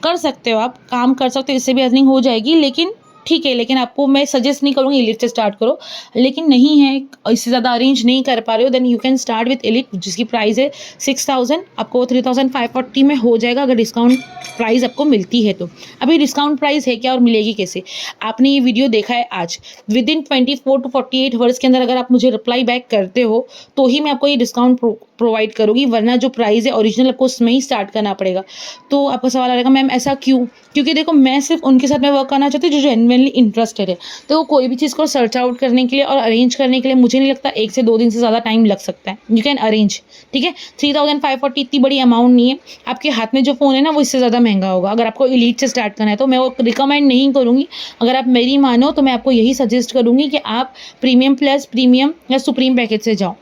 कर सकते हो, आप काम कर सकते हो, इससे भी अर्निंग हो जाएगी, लेकिन ठीक है, लेकिन आपको मैं सजेस्ट नहीं करूँगी एलिट से स्टार्ट करो। लेकिन नहीं है, इससे ज़्यादा अरेंज नहीं कर पा रहे हो, then you can start with elite जिसकी प्राइस है 6000, आपको 3540 में हो जाएगा अगर डिस्काउंट प्राइस आपको मिलती है तो। अभी डिस्काउंट प्राइस है क्या और मिलेगी कैसे? आपने ये वीडियो देखा है आज, विद इन 24 टू 48 आवर्स के अंदर अगर आप मुझे रिप्लाई बैक करते हो तो ही मैं आपको ये डिस्काउंट प्रोवाइड करूँगी, वरना जो प्राइस है ओरिजिनल आपको उसमें ही स्टार्ट करना पड़ेगा। तो आपका सवाल आ रहेगा मैम ऐसा क्यों? क्योंकि देखो मैं सिर्फ उनके साथ में वर्क करना चाहती हूँ जो जेन्युइनली इंटरेस्टेड है। तो कोई भी चीज़ को सर्च आउट करने के लिए और अरेंज करने के लिए मुझे नहीं लगता 1 से 2 दिन से ज़्यादा टाइम लग सकता है। यू कैन अरेंज, ठीक है। 3540 इतनी बड़ी अमाउंट नहीं है। आपके हाथ में जो फ़ोन है ना वो इससे ज़्यादा महंगा होगा। अगर आपको एलीट से स्टार्ट करना है तो मैं वो रिकमेंड नहीं करूँगी। अगर आप मेरी मानो तो मैं आपको यही सजेस्ट करूँगी कि आप प्रीमियम प्लस, प्रीमियम या सुप्रीम पैकेज से जाओ।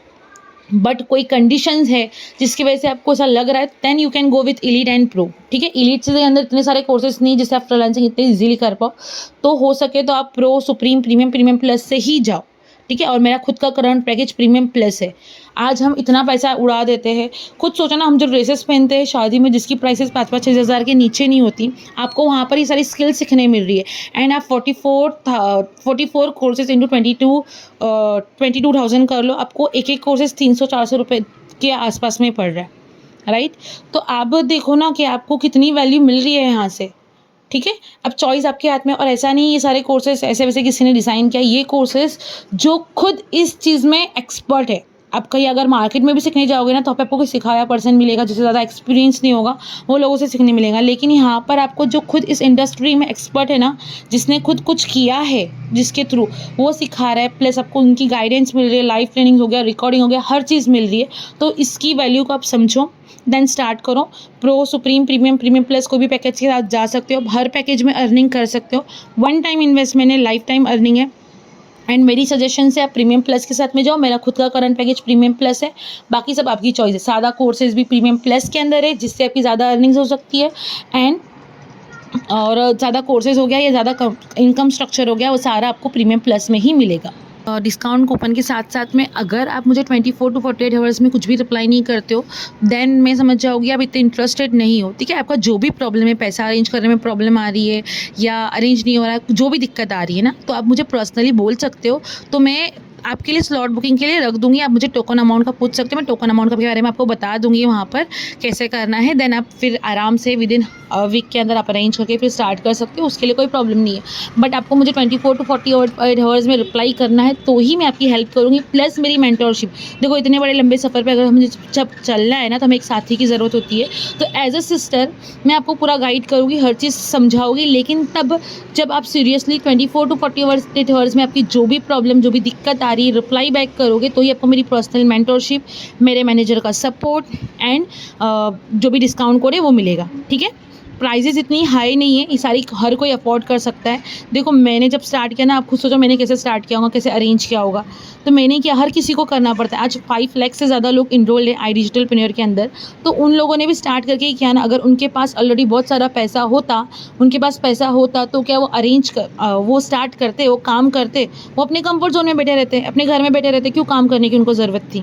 बट कोई कंडीशंस है जिसकी वजह से आपको ऐसा लग रहा है, then you can go with elite and pro, ठीक है। एलीट से अंदर इतने सारे कोर्सेज नहीं जिससे आप फ्रीलांसिंग इतने इजीली कर पाओ, तो हो सके तो आप pro, supreme, premium, premium plus से ही जाओ, ठीक है। और मेरा खुद का करंट पैकेज प्रीमियम प्लस है। आज हम इतना पैसा उड़ा देते हैं, खुद सोचा ना, हम जो ड्रेसेस पहनते हैं शादी में जिसकी प्राइसेस 5-5-6 हज़ार के नीचे नहीं होती, आपको वहाँ पर ये सारी स्किल सीखने मिल रही है। एंड आप 44 कोर्सेज इंटू 22,000 कर लो, आपको एक कोर्सेज 300-400 रुपये के आसपास में पड़ रहा है, राइट। तो आप देखो ना कि आपको कितनी वैल्यू मिल रही है यहाँ से, ठीक है। अब चॉइस आपके हाथ में, और ऐसा नहीं ये सारे कोर्सेज ऐसे वैसे किसी ने डिज़ाइन किया, ये कोर्सेज जो खुद इस चीज़ में एक्सपर्ट है। आप कहीं अगर मार्केट में भी सीखने जाओगे ना तो आपको कोई सिखाया पर्सन मिलेगा जिससे ज़्यादा एक्सपीरियंस नहीं होगा, वो लोगों से सीखने मिलेगा। लेकिन यहाँ पर आपको जो खुद इस इंडस्ट्री में एक्सपर्ट है ना, जिसने खुद कुछ किया है, जिसके थ्रू वो सिखा रहा है, प्लस आपको उनकी गाइडेंस मिल रही है, लाइव ट्रेनिंग हो गया, रिकॉर्डिंग हो गया, हर चीज़ मिल रही है। तो इसकी वैल्यू को आप समझो, देन स्टार्ट करो। Pro, supreme, premium, premium plus कोई भी पैकेज के साथ जा सकते हो। हर पैकेज में अर्निंग कर सकते हो। वन टाइम इन्वेस्टमेंट है, लाइफ टाइम अर्निंग है। एंड मेरी सजेशन से आप प्रीमियम प्लस के साथ में जाओ। मेरा खुद का करंट पैकेज प्रीमियम प्लस है, बाकी सब आपकी चॉइस है। सादा कोर्सेज भी प्रीमियम प्लस के अंदर है जिससे आपकी ज़्यादा अर्निंग्स हो सकती है। एंड और ज़्यादा कोर्सेज हो गया या ज़्यादा इनकम स्ट्रक्चर हो गया, वो सारा आपको प्रीमियम प्लस में ही मिलेगा। डिस्काउंट कूपन के साथ साथ में अगर आप मुझे 24 टू 48 आवर्स में कुछ भी रिप्लाई नहीं करते हो, देन मैं समझ जाऊँगी आप इतने इंटरेस्टेड नहीं हो, ठीक है। आपका जो भी प्रॉब्लम है, पैसा अरेंज करने में प्रॉब्लम आ रही है या अरेंज नहीं हो रहा है, जो भी दिक्कत आ रही है ना, तो आप मुझे पर्सनली बोल सकते हो। तो मैं आपके लिए स्लॉट बुकिंग के लिए रख दूंगी। आप मुझे टोकन अमाउंट का पूछ सकते हो, मैं टोकन अमाउंट के बारे में आपको बता दूंगी वहाँ पर कैसे करना है। देन आप फिर आराम से विद इन वीक के अंदर आप अरेंज करके फिर स्टार्ट कर सकते हो, उसके लिए कोई प्रॉब्लम नहीं है। बट आपको मुझे 24 टू 48 आवर्स में रिप्लाई करना है तो ही मैं आपकी हेल्प करूँगी, प्लस मेरी मेंटरशिप। देखो इतने बड़े लंबे सफ़र पर अगर मुझे जब चलना है ना, तो हमें एक साथी की ज़रूरत होती है। तो एज अ सिस्टर मैं आपको पूरा गाइड करूँगी, हर चीज़ समझाऊँगी। लेकिन तब जब आप सीरियसली 24 टू 48 आवर्स में आपकी जो भी प्रॉब्लम, जो भी दिक्कत आ रही है, रिप्लाई बैक करोगे तो ही आपको मेरी पर्सनल मेंटरशिप, मेरे मैनेजर का सपोर्ट एंड जो भी डिस्काउंट कोड है वो मिलेगा, ठीक है। प्राइजेस इतनी हाई नहीं है, ये सारी हर कोई अफोर्ड कर सकता है। देखो मैंने जब स्टार्ट किया ना, आप खुद सोचो मैंने कैसे स्टार्ट किया होगा, कैसे अरेंज किया होगा। तो मैंने किया, हर किसी को करना पड़ता है। आज 5 लाख से ज़्यादा लोग इनरोल्ड हैं iDigitalpreneur के अंदर, तो उन लोगों ने भी स्टार्ट करके ही किया ना। अगर उनके पास ऑलरेडी बहुत सारा पैसा होता, उनके पास पैसा होता तो क्या वो वो स्टार्ट करते, वो काम करते? वो अपने कंफर्ट जोन में बैठे रहते, अपने घर में बैठे रहते, क्यों काम करने की उनको ज़रूरत थी?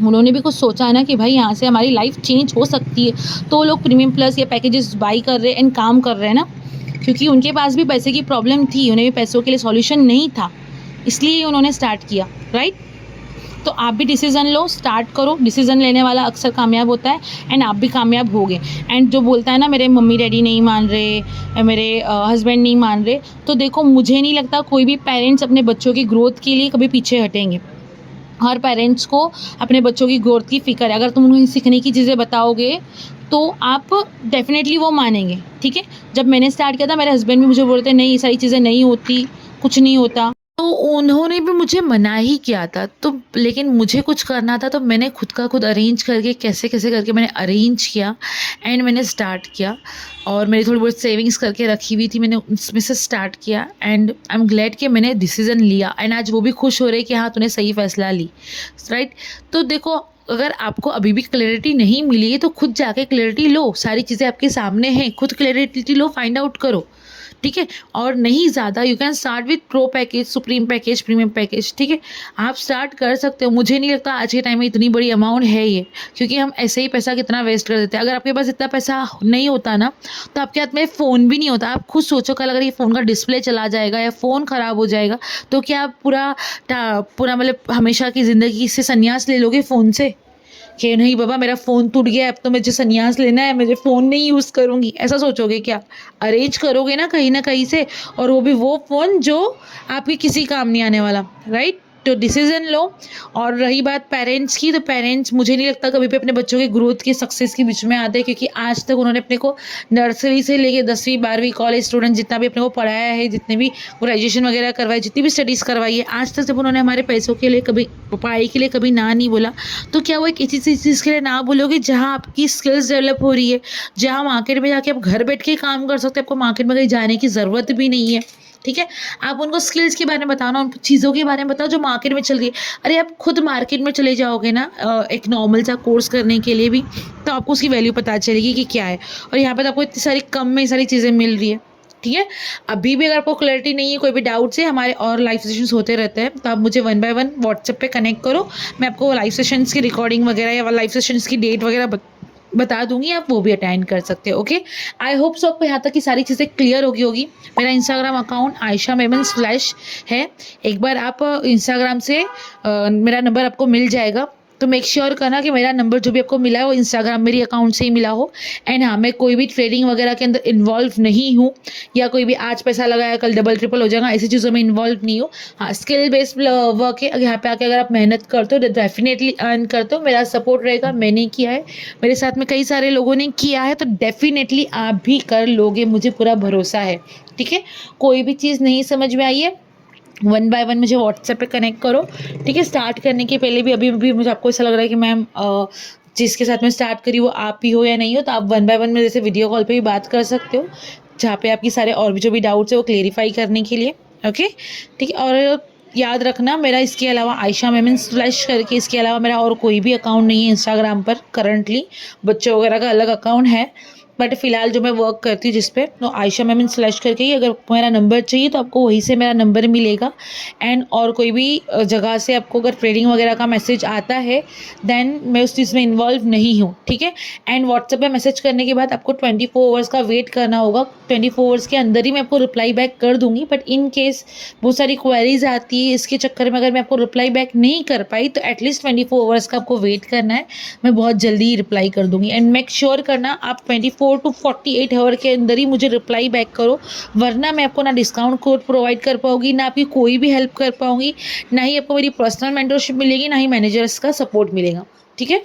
उन्होंने भी कुछ सोचा है ना कि भाई यहाँ से हमारी लाइफ चेंज हो सकती है, तो लोग प्रीमियम प्लस या पैकेजेस बाई कर रहे हैं एंड काम कर रहे हैं ना, क्योंकि उनके पास भी पैसे की प्रॉब्लम थी, उन्हें भी पैसों के लिए सॉल्यूशन नहीं था, इसलिए उन्होंने स्टार्ट किया, राइट। तो आप भी डिसीज़न लो, स्टार्ट करो। डिसीज़न लेने वाला अक्सर कामयाब होता है एंड आप भी कामयाब होगे। एंड जो बोलता है ना मेरे मम्मी डैडी नहीं मान रहे, मेरे हस्बैंड नहीं मान रहे, तो देखो मुझे नहीं लगता कोई भी पेरेंट्स अपने बच्चों की ग्रोथ के लिए कभी पीछे हटेंगे। हर पेरेंट्स को अपने बच्चों की ग्रोथ की फ़िक्र है। अगर तुम उन्हें सीखने की चीज़ें बताओगे तो आप डेफिनेटली वो मानेंगे, ठीक है। जब मैंने स्टार्ट किया था मेरे हस्बैंड भी मुझे बोलते नहीं, ये सारी चीज़ें नहीं होती, कुछ नहीं होता, तो उन्होंने भी मुझे मना ही किया था। तो लेकिन मुझे कुछ करना था, तो मैंने खुद का खुद अरेंज करके कैसे कैसे करके मैंने अरेंज किया एंड मैंने स्टार्ट किया। और मेरी थोड़ी बहुत सेविंग्स करके रखी हुई थी, मैंने उसमें से स्टार्ट किया एंड आई एम ग्लैड कि मैंने डिसीज़न लिया। एंड आज वो भी खुश हो रहे कि हाँ तूने सही फैसला ली, राइट। तो देखो अगर आपको अभी भी क्लैरिटी नहीं मिली है तो खुद जाके क्लैरिटी लो, सारी चीज़ें आपके सामने हैं, खुद क्लैरिटी लो, फाइंड आउट करो, ठीक है। और नहीं ज़्यादा, you can start with pro package, supreme package, premium package, ठीक है। आप स्टार्ट कर सकते हो। मुझे नहीं लगता आज के टाइम में इतनी बड़ी अमाउंट है ये, क्योंकि हम ऐसे ही पैसा कितना वेस्ट कर देते हैं। अगर आपके पास इतना पैसा नहीं होता ना, तो आपके हाथ में फ़ोन भी नहीं होता। आप खुद सोचो, कल अगर ये फ़ोन का डिस्प्ले चला जाएगा या फ़ोन ख़राब हो जाएगा, तो क्या आप पूरा मतलब हमेशा की ज़िंदगी से संन्यास ले लोगे फ़ोन से, कि नहीं बाबा मेरा फ़ोन टूट गया, अब तो मुझे संन्यास लेना है, मुझे फ़ोन नहीं यूज़ करूँगी, ऐसा सोचोगे क्या? अरेंज करोगे ना कहीं से, और वो भी वो फ़ोन जो आपके किसी काम नहीं आने वाला, राइट? तो डिसीज़न लो। और रही बात पेरेंट्स की, तो पेरेंट्स मुझे नहीं लगता कभी भी अपने बच्चों के ग्रोथ की सक्सेस के बीच में आते हैं, क्योंकि आज तक उन्होंने अपने को नर्सरी से लेके 10वीं 12वीं कॉलेज स्टूडेंट जितना भी अपने को पढ़ाया है, जितने भी ग्रेजुएशन वगैरह करवाए, जितनी भी स्टडीज़ करवाई है, आज तक जब उन्होंने हमारे पैसों के लिए कभी, पढ़ाई के लिए कभी ना नहीं बोला, तो क्या वो एक ऐसी चीज़ के लिए ना बोलोगे जहाँ आपकी स्किल्स डेवलप हो रही है, जहाँ मार्केट में जाके आप घर बैठ के काम कर सकते हैं, आपको मार्केट में कहीं जाने की ज़रूरत भी नहीं है, ठीक है। आप उनको स्किल्स के बारे में बताओ ना, उन चीज़ों के बारे में बताओ जो मार्केट में चल रही है। अरे आप खुद मार्केट में चले जाओगे ना एक नॉर्मल सा कोर्स करने के लिए भी, तो आपको उसकी वैल्यू पता चलेगी कि क्या है। और यहाँ पे तो आपको इतनी सारी कम में सारी चीज़ें मिल रही है, ठीक है। अभी भी अगर आपको क्लैरिटी नहीं है, कोई भी डाउट्स है, हमारे और लाइव सेशंस होते रहते हैं, तो आप मुझे 1 बाय 1 व्हाट्सएप पे कनेक्ट करो। मैं आपको लाइव सेशंस की रिकॉर्डिंग वगैरह या लाइव सेशंस की डेट वगैरह बता दूंगी, आप वो भी अटेंड कर सकते हो। ओके, आई होप सो आपको यहाँ तक की सारी चीज़ें क्लियर होगी। मेरा इंस्टाग्राम अकाउंट आयशा मेमन / है। एक बार आप इंस्टाग्राम से मेरा नंबर आपको मिल जाएगा, तो मेक श्योर करना कि मेरा नंबर जो भी आपको मिला है वो इंस्टाग्राम मेरी अकाउंट से ही मिला हो। एंड हाँ, मैं कोई भी ट्रेडिंग वगैरह के अंदर इन्वॉल्व नहीं हूँ, या कोई भी आज पैसा लगाया कल डबल ट्रिपल हो जाएगा, ऐसी चीज़ों में इन्वॉल्व नहीं हूँ। हाँ, स्किल बेस्ड वर्क है, यहाँ पे आके अगर आप मेहनत करते हो तो डेफिनेटली अर्न करते हो, मेरा सपोर्ट रहेगा। मैंने किया है, मेरे साथ में कई सारे लोगों ने किया है, तो डेफिनेटली आप भी कर लोगे, मुझे पूरा भरोसा है, ठीक है। कोई भी चीज़ नहीं समझ में आई है, 1 बाय 1 मुझे व्हाट्सएप पे कनेक्ट करो, ठीक है। स्टार्ट करने के पहले भी अभी मुझे आपको ऐसा लग रहा है कि मैम जिसके साथ में स्टार्ट करी वो आप ही हो या नहीं हो, तो आप 1 बाय 1 में जैसे वीडियो कॉल पे भी बात कर सकते हो, जहाँ पे आपकी सारे और भी जो भी डाउट्स है वो क्लेरिफाई करने के लिए, ओके, ठीक है। और याद रखना, मेरा इसके अलावा आयशा मेमन / करके, इसके अलावा मेरा और कोई भी अकाउंट नहीं है इंस्टाग्राम पर करंटली। बच्चों वगैरह का अलग अकाउंट है, बट फिलहाल जो मैं वर्क करती हूँ जिस पे, तो आयशा मेमन / करके ही, अगर मेरा नंबर चाहिए तो आपको वहीं से मेरा नंबर मिलेगा। एंड और कोई भी जगह से आपको अगर ट्रेडिंग वगैरह का मैसेज आता है, देन मैं उस चीज़ में इन्वॉल्व नहीं हूँ, ठीक है। एंड व्हाट्सएप पे मैसेज करने के बाद आपको 24 आवर्स का वेट करना होगा। 24 आवर्स के अंदर ही मैं आपको रिप्लाई बैक कर दूँगी, बट इन केस बहुत सारी क्वेरीज आती है, इसके चक्कर में अगर मैं आपको रिप्लाई बैक नहीं कर पाई, तो एटलीस्ट 24 आवर्स का आपको वेट करना है, मैं बहुत जल्दी ही रिप्लाई कर दूँगी। एंड मेक श्योर करना आप 24 to 48 आवर के अंदर ही मुझे रिप्लाई बैक करो, वरना मैं आपको ना डिस्काउंट कोड प्रोवाइड कर पाऊँगी, ना आपकी कोई भी हेल्प कर पाऊँगी, ना ही आपको मेरी पर्सनल मेंटरशिप मिलेगी, ना ही मैनेजर्स का सपोर्ट मिलेगा, ठीक है।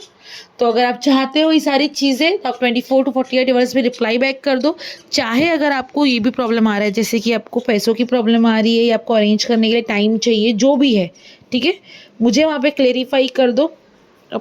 तो अगर आप चाहते हो ये सारी चीज़ें, तो आप 24 to 48 आवर्स में रिप्लाई बैक कर दो। चाहे अगर आपको ये भी प्रॉब्लम आ रहा है, जैसे कि आपको पैसों की प्रॉब्लम आ रही है, या आपको अरेंज करने के लिए टाइम चाहिए, जो भी है, ठीक है, मुझे वहाँ पे क्लेरिफाई कर दो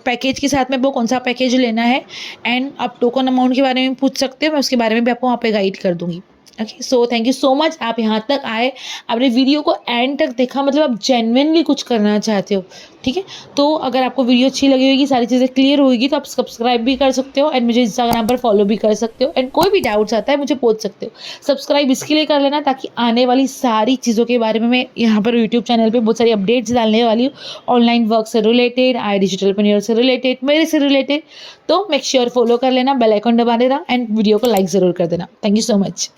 पैकेज के साथ में वो कौन सा पैकेज लेना है। एंड आप टोकन अमाउंट के बारे में पूछ सकते हो, मैं उसके बारे में भी आपको वहाँ पे गाइड कर दूँगी। Okay, so thank you so much, आप यहाँ तक आए, आपने वीडियो को एंड तक देखा, मतलब आप जेन्युइनली कुछ करना चाहते हो, ठीक है। तो अगर आपको वीडियो अच्छी लगी होगी, सारी चीज़ें क्लियर होगी, तो आप सब्सक्राइब भी कर सकते हो, एंड मुझे इंस्टाग्राम पर फॉलो भी कर सकते हो। एंड कोई भी डाउट्स आता है मुझे पूछ सकते हो। सब्सक्राइब इसके लिए कर लेना ताकि आने वाली सारी चीज़ों के बारे में मैं यहाँ पर यूट्यूब चैनल पर बहुत सारी अपडेट्स डालने वाली हूँ, ऑनलाइन वर्क से रिलेटेड, डिजिटलप्रेन्योर से रिलेटेड, मेरे से रिलेटेड। तो मेक श्योर फॉलो कर लेना, बेल आइकन दबा देना, एंड वीडियो को लाइक ज़रूर कर देना। Thank you so much.